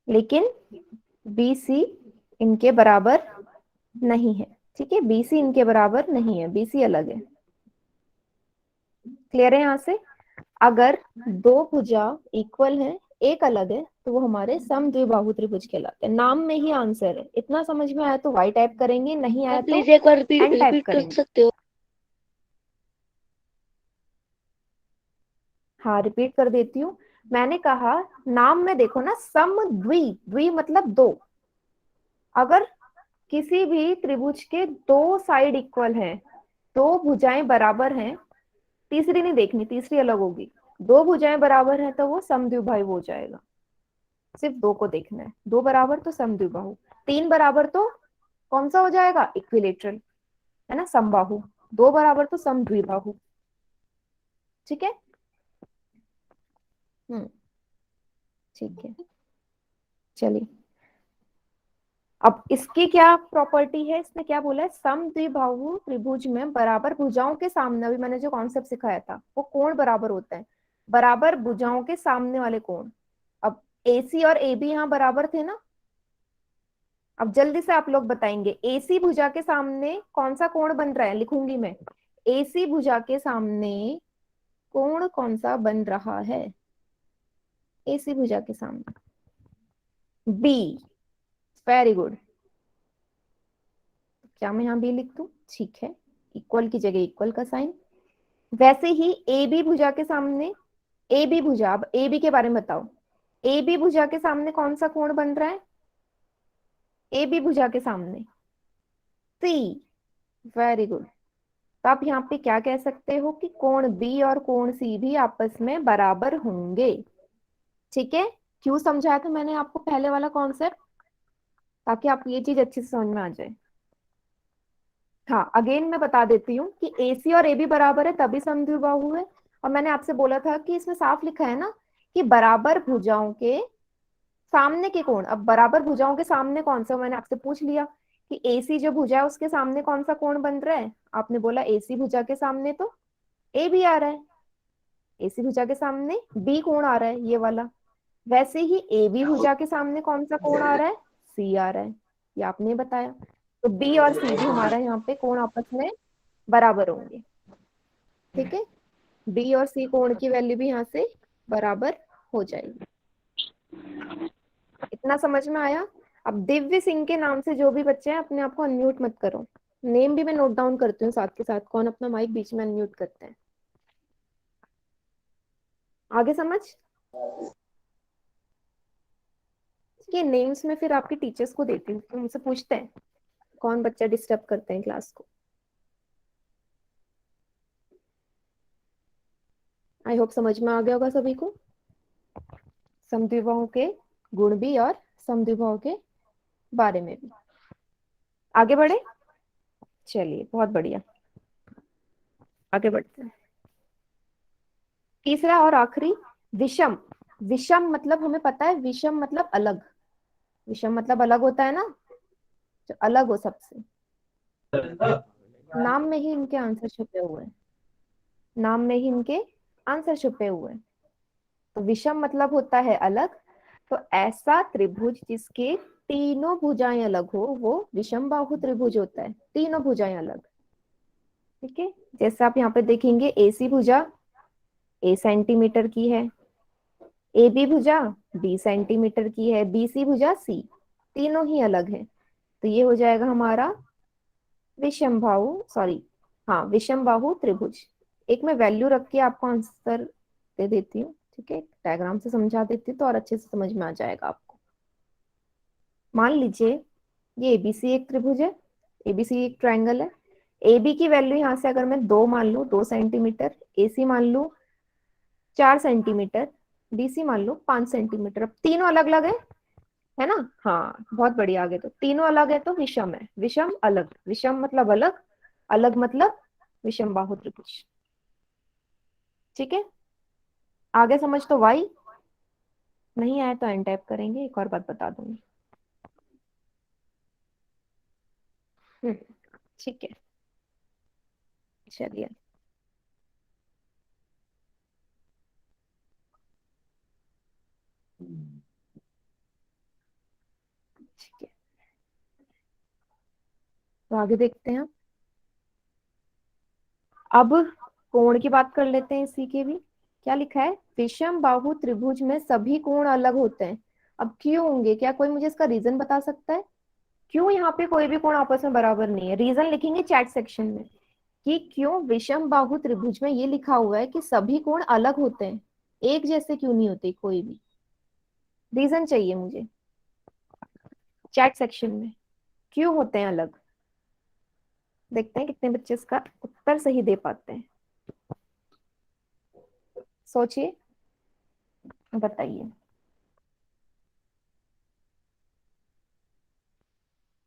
Speaker 1: लेकिन बी सी इनके बराबर नहीं है, ठीक है। बी सी इनके बराबर नहीं है, बी सी अलग है। क्लियर है यहाँ से? अगर दो भुजा इक्वल है, एक अलग है, तो वो हमारे समद्विबाहु त्रिभुज कहलाते हैं। नाम में ही आंसर है। इतना समझ में आया तो वाई टाइप करेंगे, नहीं आया
Speaker 2: आप
Speaker 1: तो
Speaker 2: प्लीज एक बार
Speaker 1: एन टाइप
Speaker 2: रिपीट कर
Speaker 1: करेंगे।
Speaker 2: सकते हो?
Speaker 1: हाँ रिपीट कर देती हूँ। मैंने कहा नाम में देखो ना, सम द्वि, द्वि मतलब दो। अगर किसी भी त्रिभुज के दो साइड इक्वल हैं, दो भुजाएं बराबर हैं, तीसरी नहीं देखनी, तीसरी अलग होगी, दो भुजाएं बराबर हैं तो वो समद्विबाहु हो जाएगा। सिर्फ दो को देखना है, दो बराबर तो समद्विबाहु, तीन बराबर तो कौन सा हो जाएगा? इक्विलेटरल, है ना, समबाहु। दो बराबर तो समद्विबाहु, ठीक है। हम्म ठीक है, चलिए। अब इसकी क्या प्रॉपर्टी है, इसने क्या बोला है, समद्विबाहु त्रिभुज में बराबर भुजाओं के सामने, अभी मैंने जो कॉन्सेप्ट सिखाया था, वो कोण बराबर होता है, बराबर भुजाओं के सामने वाले कोण। अब AC और AB यहाँ बराबर थे ना, अब जल्दी से आप लोग बताएंगे AC भुजा के सामने कौन सा कोण बन रहा है, लिखूंगी मैं। AC भुजा के सामने कोण कौन सा बन रहा है? AC भुजा के सामने B, वेरी गुड। क्या मैं यहाँ B लिख दूं? ठीक है, इक्वल की जगह इक्वल का साइन। वैसे ही AB भुजा के सामने, AB भुजा, अब AB के बारे में बताओ, AB भुजा के सामने कौन सा कोण बन रहा है? AB भुजा के सामने C, वेरी गुड। तो आप यहाँ पे क्या कह सकते हो कि कोण बी और कोण सी भी आपस में बराबर होंगे, ठीक है। क्यों समझाया था मैंने आपको पहले वाला कॉन्सेप्ट? ताकि आपको ये चीज अच्छे से समझ में आ जाए। हाँ अगेन मैं बता देती हूँ कि AC और AB बराबर है तभी समद्विबाहु है। और मैंने आपसे बोला था कि इसमें साफ लिखा है ना कि बराबर भुजाओं के सामने के कोण। अब बराबर भुजाओं के सामने कौन सा, मैंने आपसे पूछ लिया कि AC जो भुजा है उसके सामने कौन सा कोण बन रहा है, आपने बोला AC भुजा के सामने तो ए भी आ रहा है, AC भुजा के सामने बी कोण आ रहा है ये वाला। वैसे ही AB भुजा के सामने कौन सा कोण आ रहा है? सी आ रहा है, ये आपने बताया। तो बी और सी भी हमारा यहाँ पे कोण आपस में बराबर होंगे, ठीक है। बी और सी कोण की वैल्यू भी यहाँ से बराबर हो जाएगी। इतना समझ में आया? अब दिव्य सिंह के नाम से जो भी बच्चे हैं अपने आप को अनम्यूट मत करो, नेम भी मैं नोट डाउन करती हूँ साथ के साथ, कौन अपना माइक बीच में अनम्यूट करते हैं। आगे समझ? ये नेम्स में फिर आपके टीचर्स को देती हूँ, तो उनसे पूछते हैं कौन बच्चा डिस्टर्ब करते हैं क्लास को। आई होप समझ में आ गया होगा सभी को, समद्विबाहु के गुण भी और समद्विबाहु के बारे में भी। आगे बढ़े, चलिए बहुत बढ़िया, आगे बढ़ते हैं। तीसरा और आखिरी विषम, विषम मतलब हमें पता है, विषम मतलब अलग, विषम मतलब अलग होता है ना, जो अलग हो सबसे। नाम में ही इनके आंसर छुपे हुए हैं, नाम में ही इनके आंसर छुपे हुए हैं। तो विषम मतलब होता है अलग, तो ऐसा त्रिभुज जिसके तीनों भुजाएं अलग हो वो विषम बाहु त्रिभुज होता है, तीनों भुजाएं अलग। ठीक है, जैसे आप यहाँ पे देखेंगे एसी भुजा ए सेंटीमीटर की है, ए बी भुजा बी सेंटीमीटर की है, बी सी भुजा सी, तीनों ही अलग है। तो ये हो जाएगा हमारा विषम बाहु, सॉरी, हाँ विषम बाहु त्रिभुज। एक मैं वैल्यू रख के आपको आंसर दे देती हूँ, ठीक है, डायग्राम से समझा देती हूँ तो और अच्छे से समझ में आ जाएगा आपको। मान लीजिए ये एबीसी एक त्रिभुज है, एबीसी एक ट्रायंगल है। ए बी की वैल्यू यहाँ से अगर मैं 2 मान लूँ, 2 सेंटीमीटर, ए सी मान लूँ 4 सेंटीमीटर, बी सी मान लो 5 सेंटीमीटर। अब तीनों अलग अलग है ना। हाँ बहुत बढ़िया, आगे तो तीनों अलग है तो विषम है, विषम अलग, विषम मतलब अलग, अलग मतलब विषम बाहु त्रिभुज। ठीक है, आगे समझ तो वाई, नहीं आया तो एन टाइप करेंगे, एक और बात बता दूंगी। हम्म, ठीक है, चलिए। ठीक है, तो आगे देखते हैं। अब कोण की बात कर लेते हैं, इसी के भी क्या लिखा है, विषम बाहु त्रिभुज में सभी कोण अलग होते हैं। अब क्यों होंगे, क्या कोई मुझे इसका रीजन बता सकता है, क्यों यहाँ पे कोई भी कोण आपस में बराबर नहीं है? रीजन लिखेंगे चैट सेक्शन में कि क्यों विषम बाहु त्रिभुज में ये लिखा हुआ है कि सभी कोण अलग होते हैं, एक जैसे क्यों नहीं होते कोई भी, रीजन चाहिए मुझे चैट सेक्शन में, क्यों होते हैं अलग। देखते हैं कितने बच्चे इसका उत्तर सही दे पाते हैं, सोचिए, बताइए।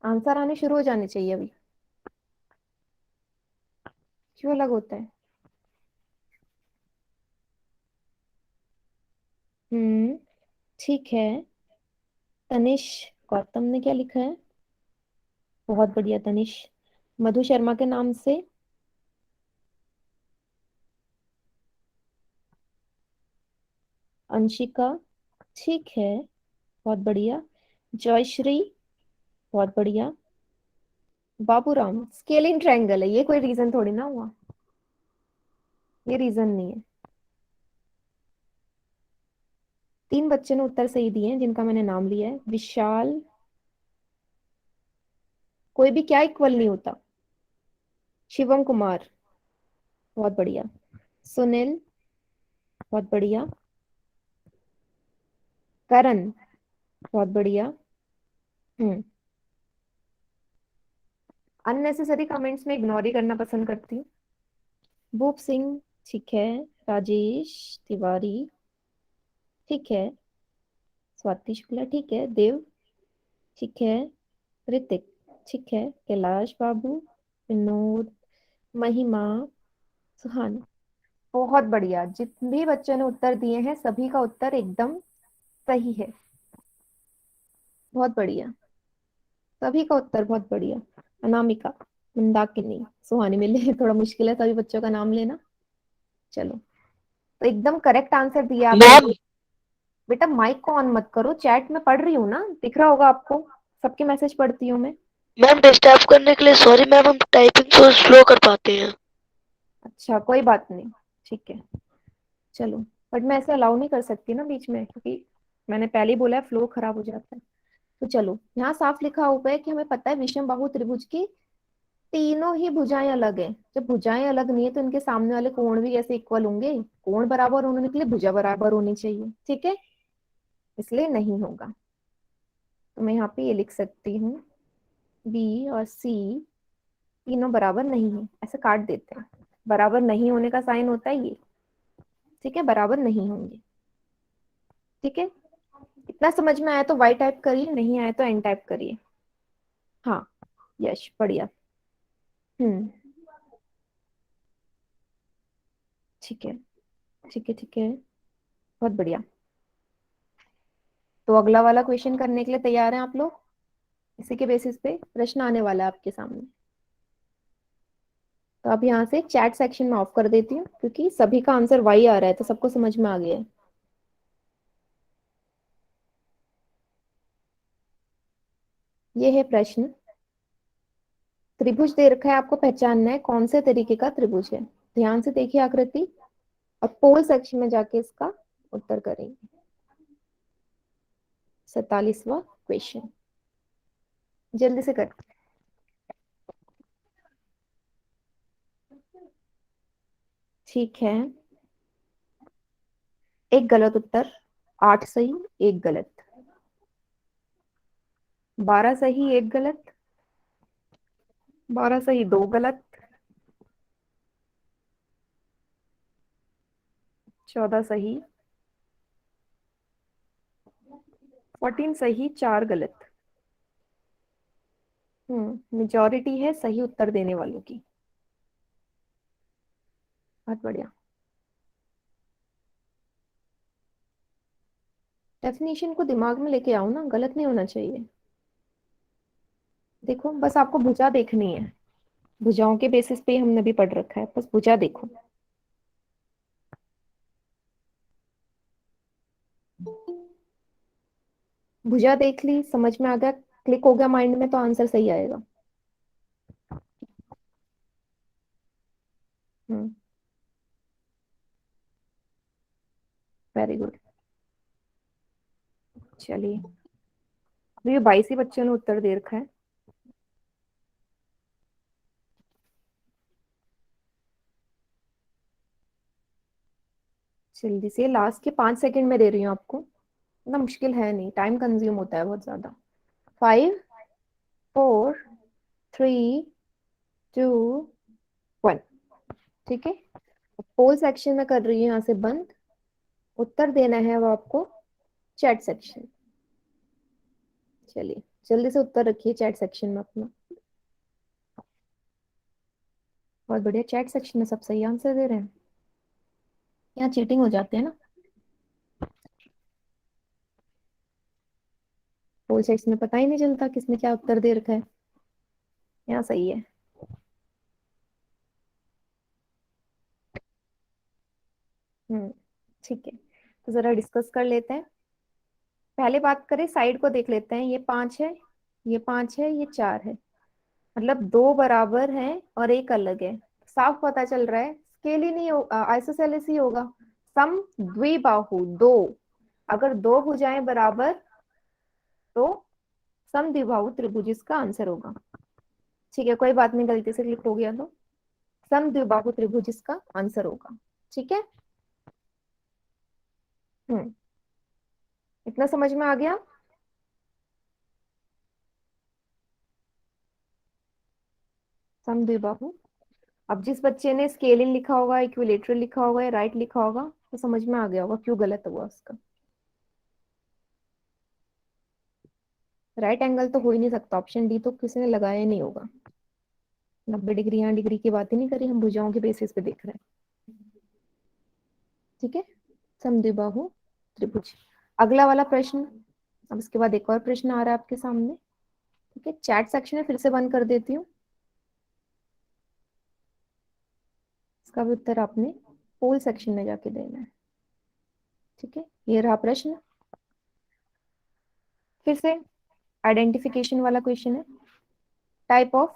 Speaker 1: आंसर आने शुरू हो जाने चाहिए अभी। क्यों अलग होता है? हम्म, ठीक है। तनिष गौतम ने क्या लिखा है, बहुत बढ़िया तनिष। मधु शर्मा के नाम से अंशिका, ठीक है, बहुत बढ़िया। जयश्री, बहुत बढ़िया। बाबूराम, स्केलिंग ट्रायंगल है, ये कोई रीजन थोड़ी ना हुआ, ये रीजन नहीं है। 3 बच्चे ने उत्तर सही दिए हैं जिनका मैंने नाम लिया है। विशाल, कोई भी क्या इक्वल नहीं होता। शिवम कुमार, बहुत बढ़िया। सुनील, बहुत बढ़िया। करण, बहुत बढ़िया। हम्म, अननेसेसरी कमेंट्स में इग्नोर ही करना पसंद करती हूँ। भूप सिंह, ठीक है। राजेश तिवारी, ठीक है। स्वाति शुक्ला, ठीक है। देव, ठीक है। ऋतिक, ठीक है। कैलाश बाबू, विनोद, महिमा, सुहाना, बहुत बढ़िया। जितने भी बच्चों ने उत्तर दिए हैं सभी का उत्तर एकदम सही है, बहुत बढ़िया, सभी का उत्तर बहुत बढ़िया। अनामिका, मंदाकिनी, सुहानी, मिले थोड़ा मुश्किल है सभी बच्चों का नाम लेना। चलो, तो एकदम करेक्ट आंसर दिया आपने।
Speaker 2: मैम
Speaker 1: बेटा माइक को ऑन मत करो, चैट में पढ़ रही हूँ ना, दिख रहा होगा आपको, सबके मैसेज पढ़ती हूँ मैं।
Speaker 2: मैम डिस्टर्ब करने के लिए सॉरी मैम, हम टाइपिंग थोड़ा स्लो कर पाते हैं।
Speaker 1: अच्छा कोई बात नहीं, ठीक है, चलो। बट मैं ऐसे अलाउ नहीं कर सकती ना बीच में, क्योंकि मैंने पहले ही बोला है फ्लो खराब हो जाता है। तो चलो, यहाँ साफ लिखा हुआ है कि हमें पता है विषम बाहु त्रिभुज की तीनों ही भुजाएं अलग है। जब भुजाएं अलग नहीं है तो इनके सामने वाले कोण भी कैसे इक्वल होंगे, कोण बराबर होने के लिए भुजा बराबर होनी चाहिए, ठीक है, इसलिए नहीं होगा। तो मैं यहाँ पे ये लिख सकती हूँ, बी और सी तीनों बराबर नहीं है, ऐसे काट देते हैं, बराबर नहीं होने का साइन होता है ये, ठीक है, बराबर नहीं होंगे। ठीक है, इतना समझ में आया तो वाई टाइप करिए, नहीं आया तो एन टाइप करिए। हाँ, यश बढ़िया। हम्म, ठीक है, ठीक है, ठीक है। बहुत बढ़िया। तो अगला वाला क्वेश्चन करने के लिए तैयार हैं आप लोग? इसी के बेसिस पे प्रश्न आने वाला है आपके सामने। तो अब यहाँ से चैट सेक्शन में ऑफ कर देती हूँ, क्योंकि सभी का आंसर वाई आ रहा है, तो सबको समझ में आ गया है। ये है प्रश्न। त्रिभुज दे रखा है, आपको पहचानना है कौन से तरीके का त्रिभुज है। ध्यान से देखिए आकृति, और पोल सेक्शन में जाके इसका उत्तर करेंगे। 47वां क्वेश्चन, जल्दी से कर। ठीक है, एक गलत उत्तर, 8 सही, एक गलत, 12 सही, एक गलत, 12 सही, दो गलत, 14 सही, 14 सही, चार गलत। मेजॉरिटी है सही उत्तर देने वालों की। बहुत बढ़िया। डेफिनेशन को दिमाग में लेके आओ ना, गलत नहीं होना चाहिए। देखो, बस आपको भुजा देखनी है। भुजाओं के बेसिस पे ही हमने भी पढ़ रखा है, बस भुजा देखो। भुजा देख ली, समझ में आ गया, क्लिक हो गया माइंड में, तो आंसर सही आएगा। हम्म, वेरी गुड। चलिए, अभी ये 22 ही बच्चों ने उत्तर दे रखा है। जल्दी से, लास्ट के 5 सेकंड में दे रही हूँ आपको, इतना मुश्किल है नहीं, टाइम कंज्यूम होता है बहुत ज्यादा। 5, 4, 3, 2, 1। ठीक है, पोल सेक्शन में कर रही हूँ यहाँ से बंद। उत्तर देना है वो आपको चैट सेक्शन। चलिए, जल्दी से उत्तर रखिए चैट सेक्शन में अपना। बहुत बढ़िया, चैट सेक्शन में सब सही आंसर दे रहे हैं। यहाँ चीटिंग हो जाती है ना। पोल सेक्शन में पता ही नहीं चलता किसने क्या उत्तर दे रखा है। यहाँ सही है। हम्म, ठीक है, तो जरा डिस्कस कर लेते हैं। पहले बात करें, साइड को देख लेते हैं। ये 5 है, ये 5 है, ये 4 है, मतलब दो बराबर हैं और एक अलग है। साफ पता चल रहा है, स्केल ही नहीं होगा, आइसोसेलेस ही होगा। सम द्विबाहु दो, अगर दो भुजाएं बराबर, तो सम द्विबाहु त्रिभुज इसका आंसर होगा। ठीक है, कोई बात नहीं, गलती से क्लिक हो गया तो सम द्विबाहु त्रिभुज इसका आंसर होगा। ठीक है। हम्म, इतना समझ में आ गया। सम द्विबाहु, अब जिस बच्चे ने स्केलिन लिखा होगा, इक्विलेटरल लिखा होगा या राइट लिखा होगा, तो समझ में आ गया होगा क्यों गलत हुआ उसका। राइट एंगल तो हो ही नहीं सकता, ऑप्शन डी तो किसी ने लगाया ही नहीं होगा। 90 डिग्री, यहाँ डिग्री की बात ही नहीं करी, हम भुजाओं के बेसिस पे देख रहे हैं। ठीक है, समद्विबाहु त्रिभुज। अगला वाला प्रश्न, अब इसके बाद एक और प्रश्न आ रहा है आपके सामने। ठीक है, चैट सेक्शन में फिर से बंद कर देती हूँ। इसका भी उत्तर आपने पोल सेक्शन में जाके देना है। ठीक है, ये रहा प्रश्न। फिर से आइडेंटिफिकेशन वाला क्वेश्चन है। टाइप ऑफ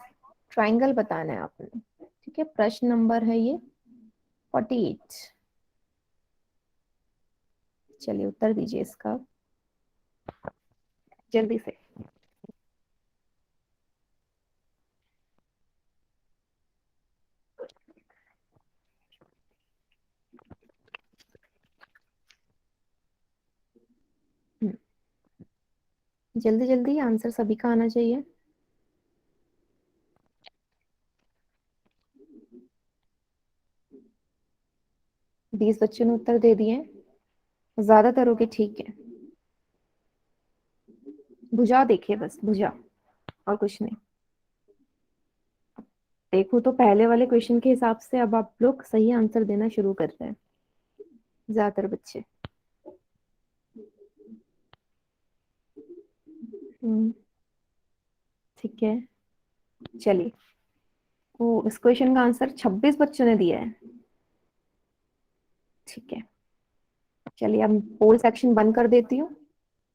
Speaker 1: ट्राइंगल बताना है आपने। ठीक है, प्रश्न नंबर है ये 48। चलिए, उत्तर दीजिए इसका जल्दी से। जल्दी जल्दी, आंसर सभी का आना चाहिए। बीस बच्चों ने उत्तर दे दिए, ज्यादातर के ठीक है। भुजा देखिए, बस भुजा, और कुछ नहीं। देखो तो पहले वाले क्वेश्चन के हिसाब से अब आप लोग सही आंसर देना शुरू कर रहे हैं, ज्यादातर बच्चे। ठीक है, चलिए। वो इस क्वेश्चन का आंसर 26 बच्चों ने दिया है। ठीक है, चलिए अब पोल सेक्शन बंद कर देती हूँ।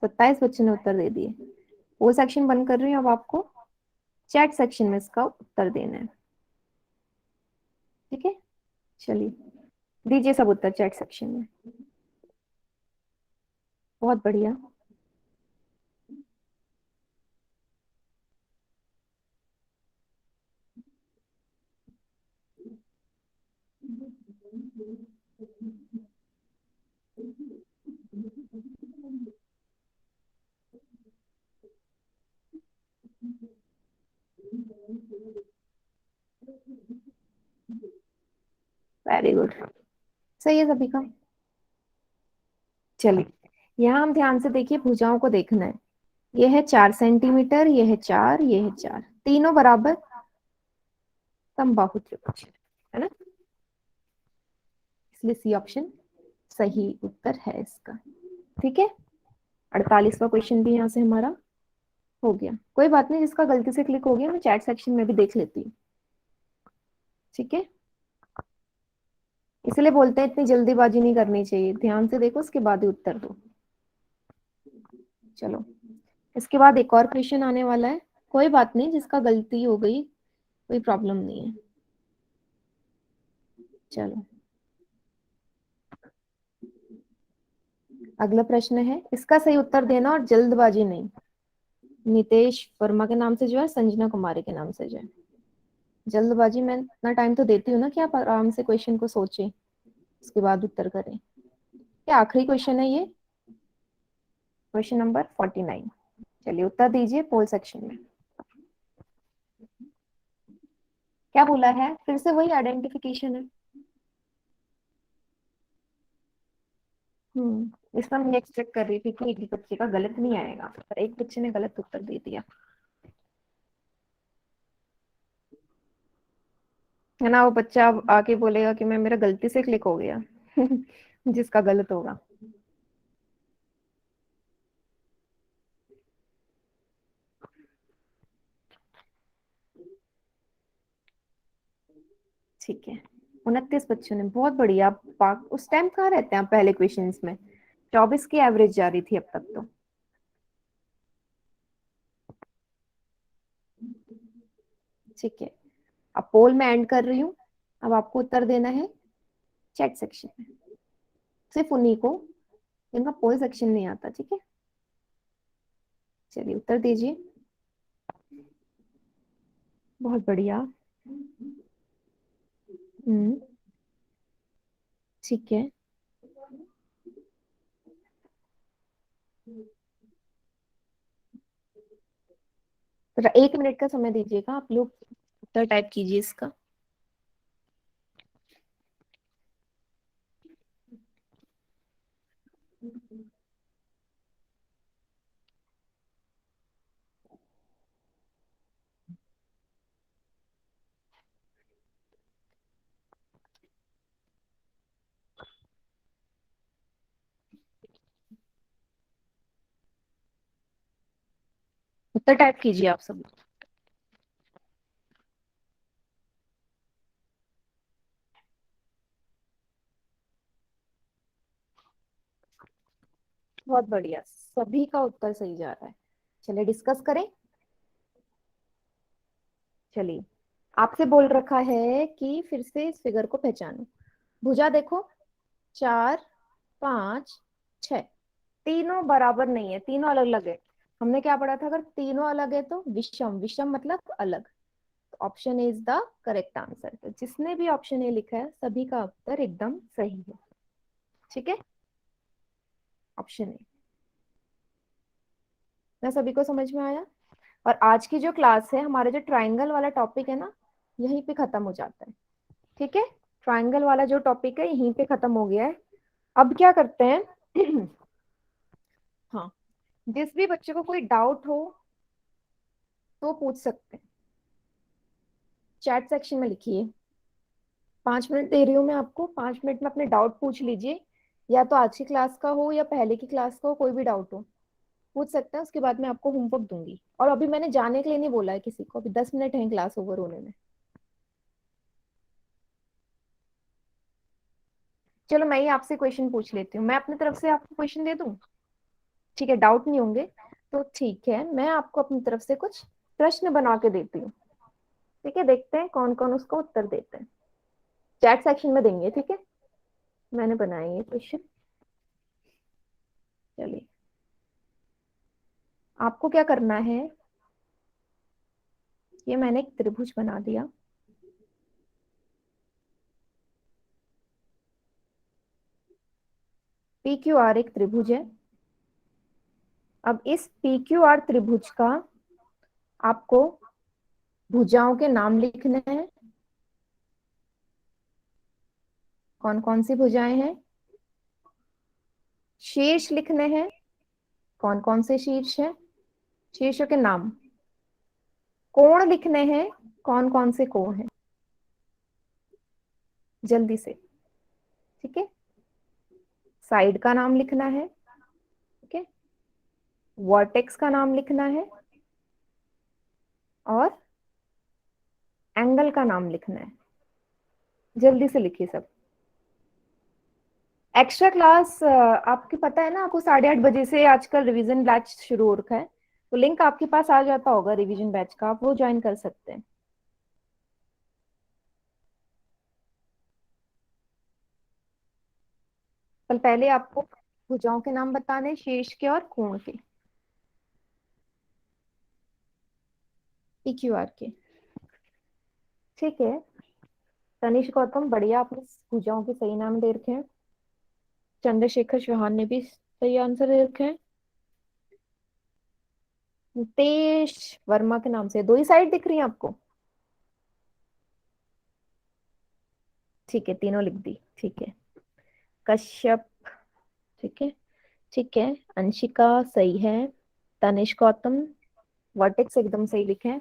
Speaker 1: 27 बच्चों ने उत्तर दे दिए। पोल सेक्शन बंद कर रही हूँ। अब आपको चैट सेक्शन में इसका उत्तर देना है। ठीक है, चलिए दीजिए सब उत्तर चैट सेक्शन में। बहुत बढ़िया। वेरी गुड, सही है सभी का। चलिए यहाँ हम ध्यान से देखिए, भुजाओं को देखना है। ये है 4 सेंटीमीटर, ये है 4, ये है 4, तीनों बराबर समबाहु त्रिभुज है ना, इसलिए सी ऑप्शन सही उत्तर है इसका। ठीक है, 48वां क्वेश्चन भी यहाँ से हमारा हो गया। कोई बात नहीं, जिसका गलती से क्लिक हो गया मैं चैट सेक्शन में भी देख लेती हूँ। ठीक है, इसलिए बोलते हैं इतनी जल्दीबाजी नहीं करनी चाहिए, ध्यान से देखो उसके बाद ही उत्तर दो। चलो, इसके बाद एक और क्वेश्चन आने वाला है। कोई बात नहीं, जिसका गलती हो गई कोई प्रॉब्लम नहीं है। चलो, अगला प्रश्न है, इसका सही उत्तर देना और जल्दबाजी नहीं। नितेश वर्मा के नाम से जो है, संजना कुमारी के नाम से जो है। जल्दबाजी में इतना टाइम तो देती हूँ ना कि आप आराम से क्वेश्चन को सोचें, उसके बाद उत्तर करें। क्या आखिरी क्वेश्चन है ये, क्वेश्चन नंबर 49। चलिए उत्तर दीजिए पोल सेक्शन में। क्या बोला है, फिर से वही आइडेंटिफिकेशन है। इसमें मैं एक्सपेक्ट कर रही थी कि एक बच्चे का गलत नहीं आएगा, पर एक बच्चे ने गलत उत्तर दे दिया है ना। वो बच्चा अब आके बोलेगा कि मैं, मेरा गलती से क्लिक हो गया जिसका गलत होगा। ठीक है, 29 बच्चों ने, बहुत बढ़िया। आप उस टाइम कहाँ रहते हैं आप पहले क्वेश्चंस में? 24 की एवरेज जा रही थी अब तक तो। ठीक है, अब पोल में एंड कर रही हूँ। अब आपको उत्तर देना है चैट सेक्शन में, सिर्फ उन्हीं को जिनका पोल सेक्शन नहीं आता। ठीक है, चलिए उत्तर दीजिए। बहुत बढ़िया। हम्म, ठीक है, जरा 1 मिनट का समय दीजिएगा, आप लोग उत्तर टाइप कीजिए इसका। उत्तर टाइप कीजिए आप सब। बहुत बढ़िया, सभी का उत्तर सही जा रहा है। चलिए डिस्कस करें। चलिए, आपसे बोल रखा है कि फिर से इस फिगर को पहचानो। भुजा देखो, 4, 5, 6, तीनों बराबर नहीं है, तीनों अलग अलग है। हमने क्या पढ़ा था, अगर तीनों अलग है तो विषम, विषम मतलब अलग। तो option A is the correct answer. तो जिसने भी ऑप्शन ए लिखा है सभी का उत्तर एकदम सही है। ठीक है, ऑप्शन ए। ना सभी को समझ में आया? और आज की जो क्लास है, हमारा जो ट्राइंगल वाला टॉपिक है ना, यहीं पे खत्म हो जाता है। ठीक है, ट्राइंगल वाला जो टॉपिक है यहीं पे खत्म हो गया है। अब क्या करते हैं हाँ, जिस भी बच्चे को कोई डाउट हो तो पूछ सकते हैं, चैट सेक्शन में लिखिए। 5 मिनट दे रही हूँ मैं आपको, 5 मिनट में अपने डाउट पूछ लीजिए, या तो आज की क्लास का हो या पहले की क्लास का हो, कोई भी डाउट हो पूछ सकते हैं, उसके बाद मैं आपको होमवर्क दूंगी। और अभी मैंने जाने के लिए नहीं बोला है किसी को, अभी 10 मिनट है क्लास ओवर होने में। चलो मैं ही आपसे क्वेश्चन पूछ लेती हूँ, मैं अपनी तरफ से आपको क्वेश्चन दे दूं, ठीक है, डाउट नहीं होंगे तो ठीक है। मैं आपको अपनी तरफ से कुछ प्रश्न बना के देती हूँ, ठीक है, देखते हैं कौन कौन उसका उत्तर देते हैं। चैट सेक्शन में देंगे, ठीक है। मैंने बनाए ये क्वेश्चन। चलिए, आपको क्या करना है, ये मैंने एक त्रिभुज बना दिया। पी क्यू आर एक त्रिभुज है। अब इस पी क्यू आर त्रिभुज का आपको भुजाओं के नाम लिखने हैं। कौन कौन सी भुजाएं हैं, शीर्ष लिखने हैं, कौन कौन से शीर्ष हैं, शीर्षों के नाम। कोण लिखने हैं, कौन कौन से कोण हैं, जल्दी से, ठीक है। साइड का नाम लिखना है, ठीक है। वर्टेक्स का नाम लिखना है और एंगल का नाम लिखना है। जल्दी से लिखिए सब। एक्स्ट्रा क्लास आपके पता है ना, आपको 8:30 बजे से आजकल रिवीजन बैच शुरू हो रखा है, तो लिंक आपके पास आ जाता होगा रिवीजन बैच का, आप वो ज्वाइन कर सकते हैं। कल पहले आपको भुजाओं के नाम बताने, शीर्ष के और कोण के, PQR के, ठीक है। तनिष गौतम बढ़िया, आपने भुजाओं के सही नाम दे रखे हैं। चंद्रशेखर चौहान ने भी सही आंसर दे रखे हैं। नितेश वर्मा के नाम से 2 ही साइड दिख रही है आपको, ठीक है, तीनों लिख दी, ठीक है। कश्यप, ठीक है, ठीक है। अंशिका सही है। तनिष गौतम, वर्टेक्स एकदम सही लिखे हैं।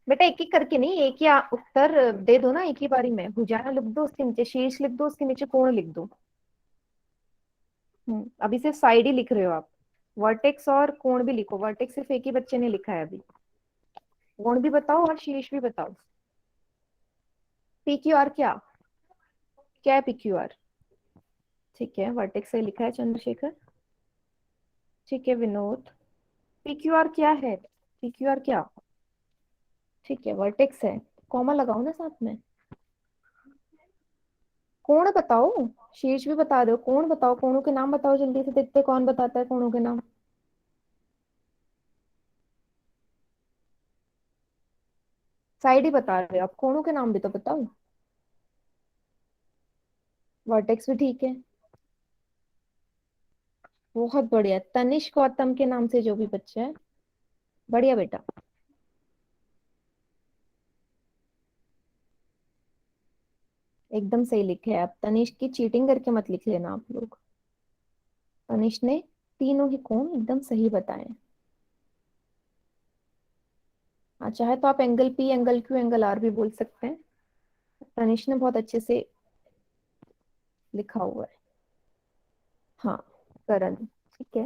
Speaker 1: बेटा एक एक करके नहीं, एक ही उत्तर दे दो ना, एक ही बारी में। भुजाएं लिख दो, उसके नीचे शीर्ष लिख दो, उसके नीचे कोण लिख दो। अभी सिर्फ साइड ही लिख रहे हो आप, वर्टेक्स और कोण भी लिखो। वर्टेक्स सिर्फ एक ही बच्चे ने लिखा है अभी। कोण भी बताओ और शीर्ष भी बताओ। PQR क्या क्या है PQR, ठीक है, वर्टेक्स से लिखा है चंद्रशेखर, ठीक है। विनोद, PQR क्या है, PQR क्या, ठीक है, वर्टेक्स है, कॉमा लगाओ ना साथ में। कोण बताओ, शीर्ष भी बता दो, कोण बताओ, कोणों के नाम बताओ, जल्दी से देखते हैं कौन बताता है कोणों के नाम। साइड ही बता रहे हो आप, कोणों के नाम भी तो बताओ। वर्टेक्स भी ठीक है, बहुत बढ़िया। तनिष गौतम के नाम से जो भी बच्चा है, बढ़िया बेटा। एकदम सही लिखे है आप। तनिष की चीटिंग करके मत लिख लेना आप लोग। तनिष ने तीनों ही कोण एकदम सही बताए। हाँ, चाहे तो आप angle P, angle Q, angle R भी बोल सकते हैं। तनिष ने बहुत अच्छे से लिखा हुआ है। हाँ, करण, ठीक है।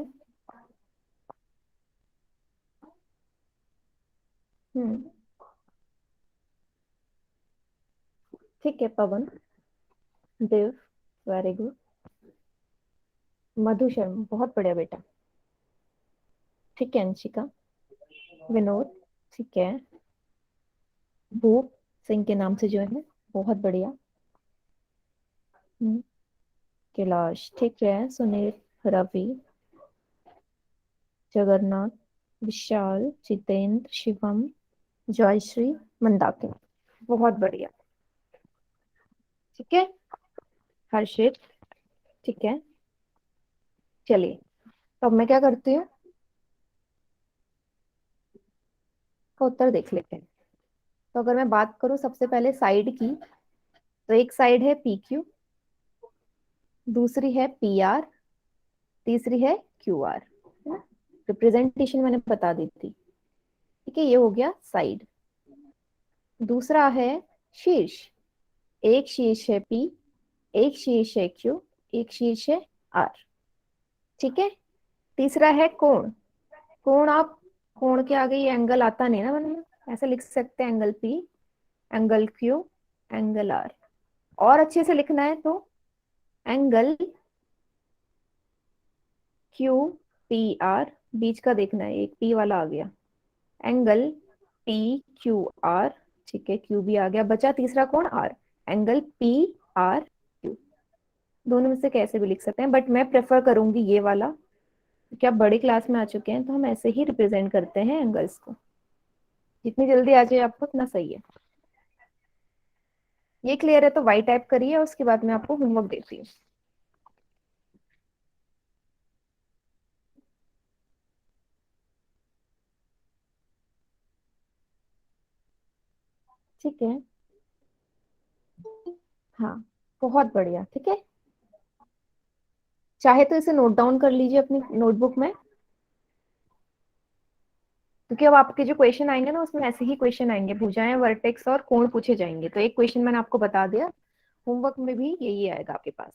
Speaker 1: हम्म, ठीक है। पवन, देव, वेरी गुड। मधु शर्मा, बहुत बढ़िया बेटा, ठीक है। अंशिका, विनोद, ठीक है। भूप सिंह के नाम से जो है, बहुत बढ़िया। हम्म, कैलाश, ठीक है। सुनील, रवि, जगन्नाथ, विशाल, जितेंद्र, शिवम, जयश्री, मंदाकिनी, बहुत बढ़िया, ठीक है। हर्षित, ठीक है। चलिए, तो अब मैं क्या करती हूँ, का उत्तर देख लेते हैं। तो अगर मैं बात करूं सबसे पहले साइड की, तो एक साइड है PQ, दूसरी है PR, तीसरी है QR, है ना। रिप्रेजेंटेशन मैंने बता दी थी, ठीक है। ये हो गया साइड। दूसरा है शीर्ष, एक शीर्ष है P, एक शीर्ष है Q, एक शीर्ष है R, ठीक है। तीसरा है कोण, कोण, आप कोण के आगे ये एंगल आता नहीं ना मन में, ऐसे लिख सकते हैं angle P, angle Q, angle R. और अच्छे से लिखना है तो एंगल क्यू पी आर, बीच का देखना है, एक पी वाला आ गया, एंगल पी क्यू आर, ठीक है, क्यू भी आ गया, बचा तीसरा कौन, R, angle P R Q. दोनों में से कैसे भी लिख सकते हैं, बट मैं प्रेफर करूंगी ये वाला, क्योंकि आप बड़ी क्लास में आ चुके हैं तो हम ऐसे ही रिप्रेजेंट करते हैं एंगल्स को। जितनी जल्दी आ जाए आपको उतना सही है। ये क्लियर है तो वाई टाइप करिए, उसके बाद मैं आपको होमवर्क देती हूँ। ठीक है, हाँ, बहुत बढ़िया, ठीक है। चाहे तो इसे नोट डाउन कर लीजिए अपनी नोटबुक में, क्योंकि अब आपके जो क्वेश्चन आएंगे ना उसमें ऐसे ही क्वेश्चन आएंगे, भुजाएं, वर्टेक्स और कोण पूछे जाएंगे। तो एक क्वेश्चन मैंने आपको बता दिया, होमवर्क में भी यही आएगा आपके पास।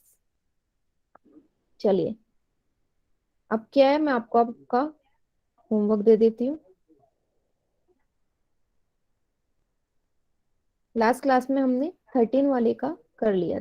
Speaker 1: चलिए, अब क्या है, मैं आपको आपका होमवर्क दे देती हूँ। लास्ट क्लास में हमने 13 वाले का कर लिया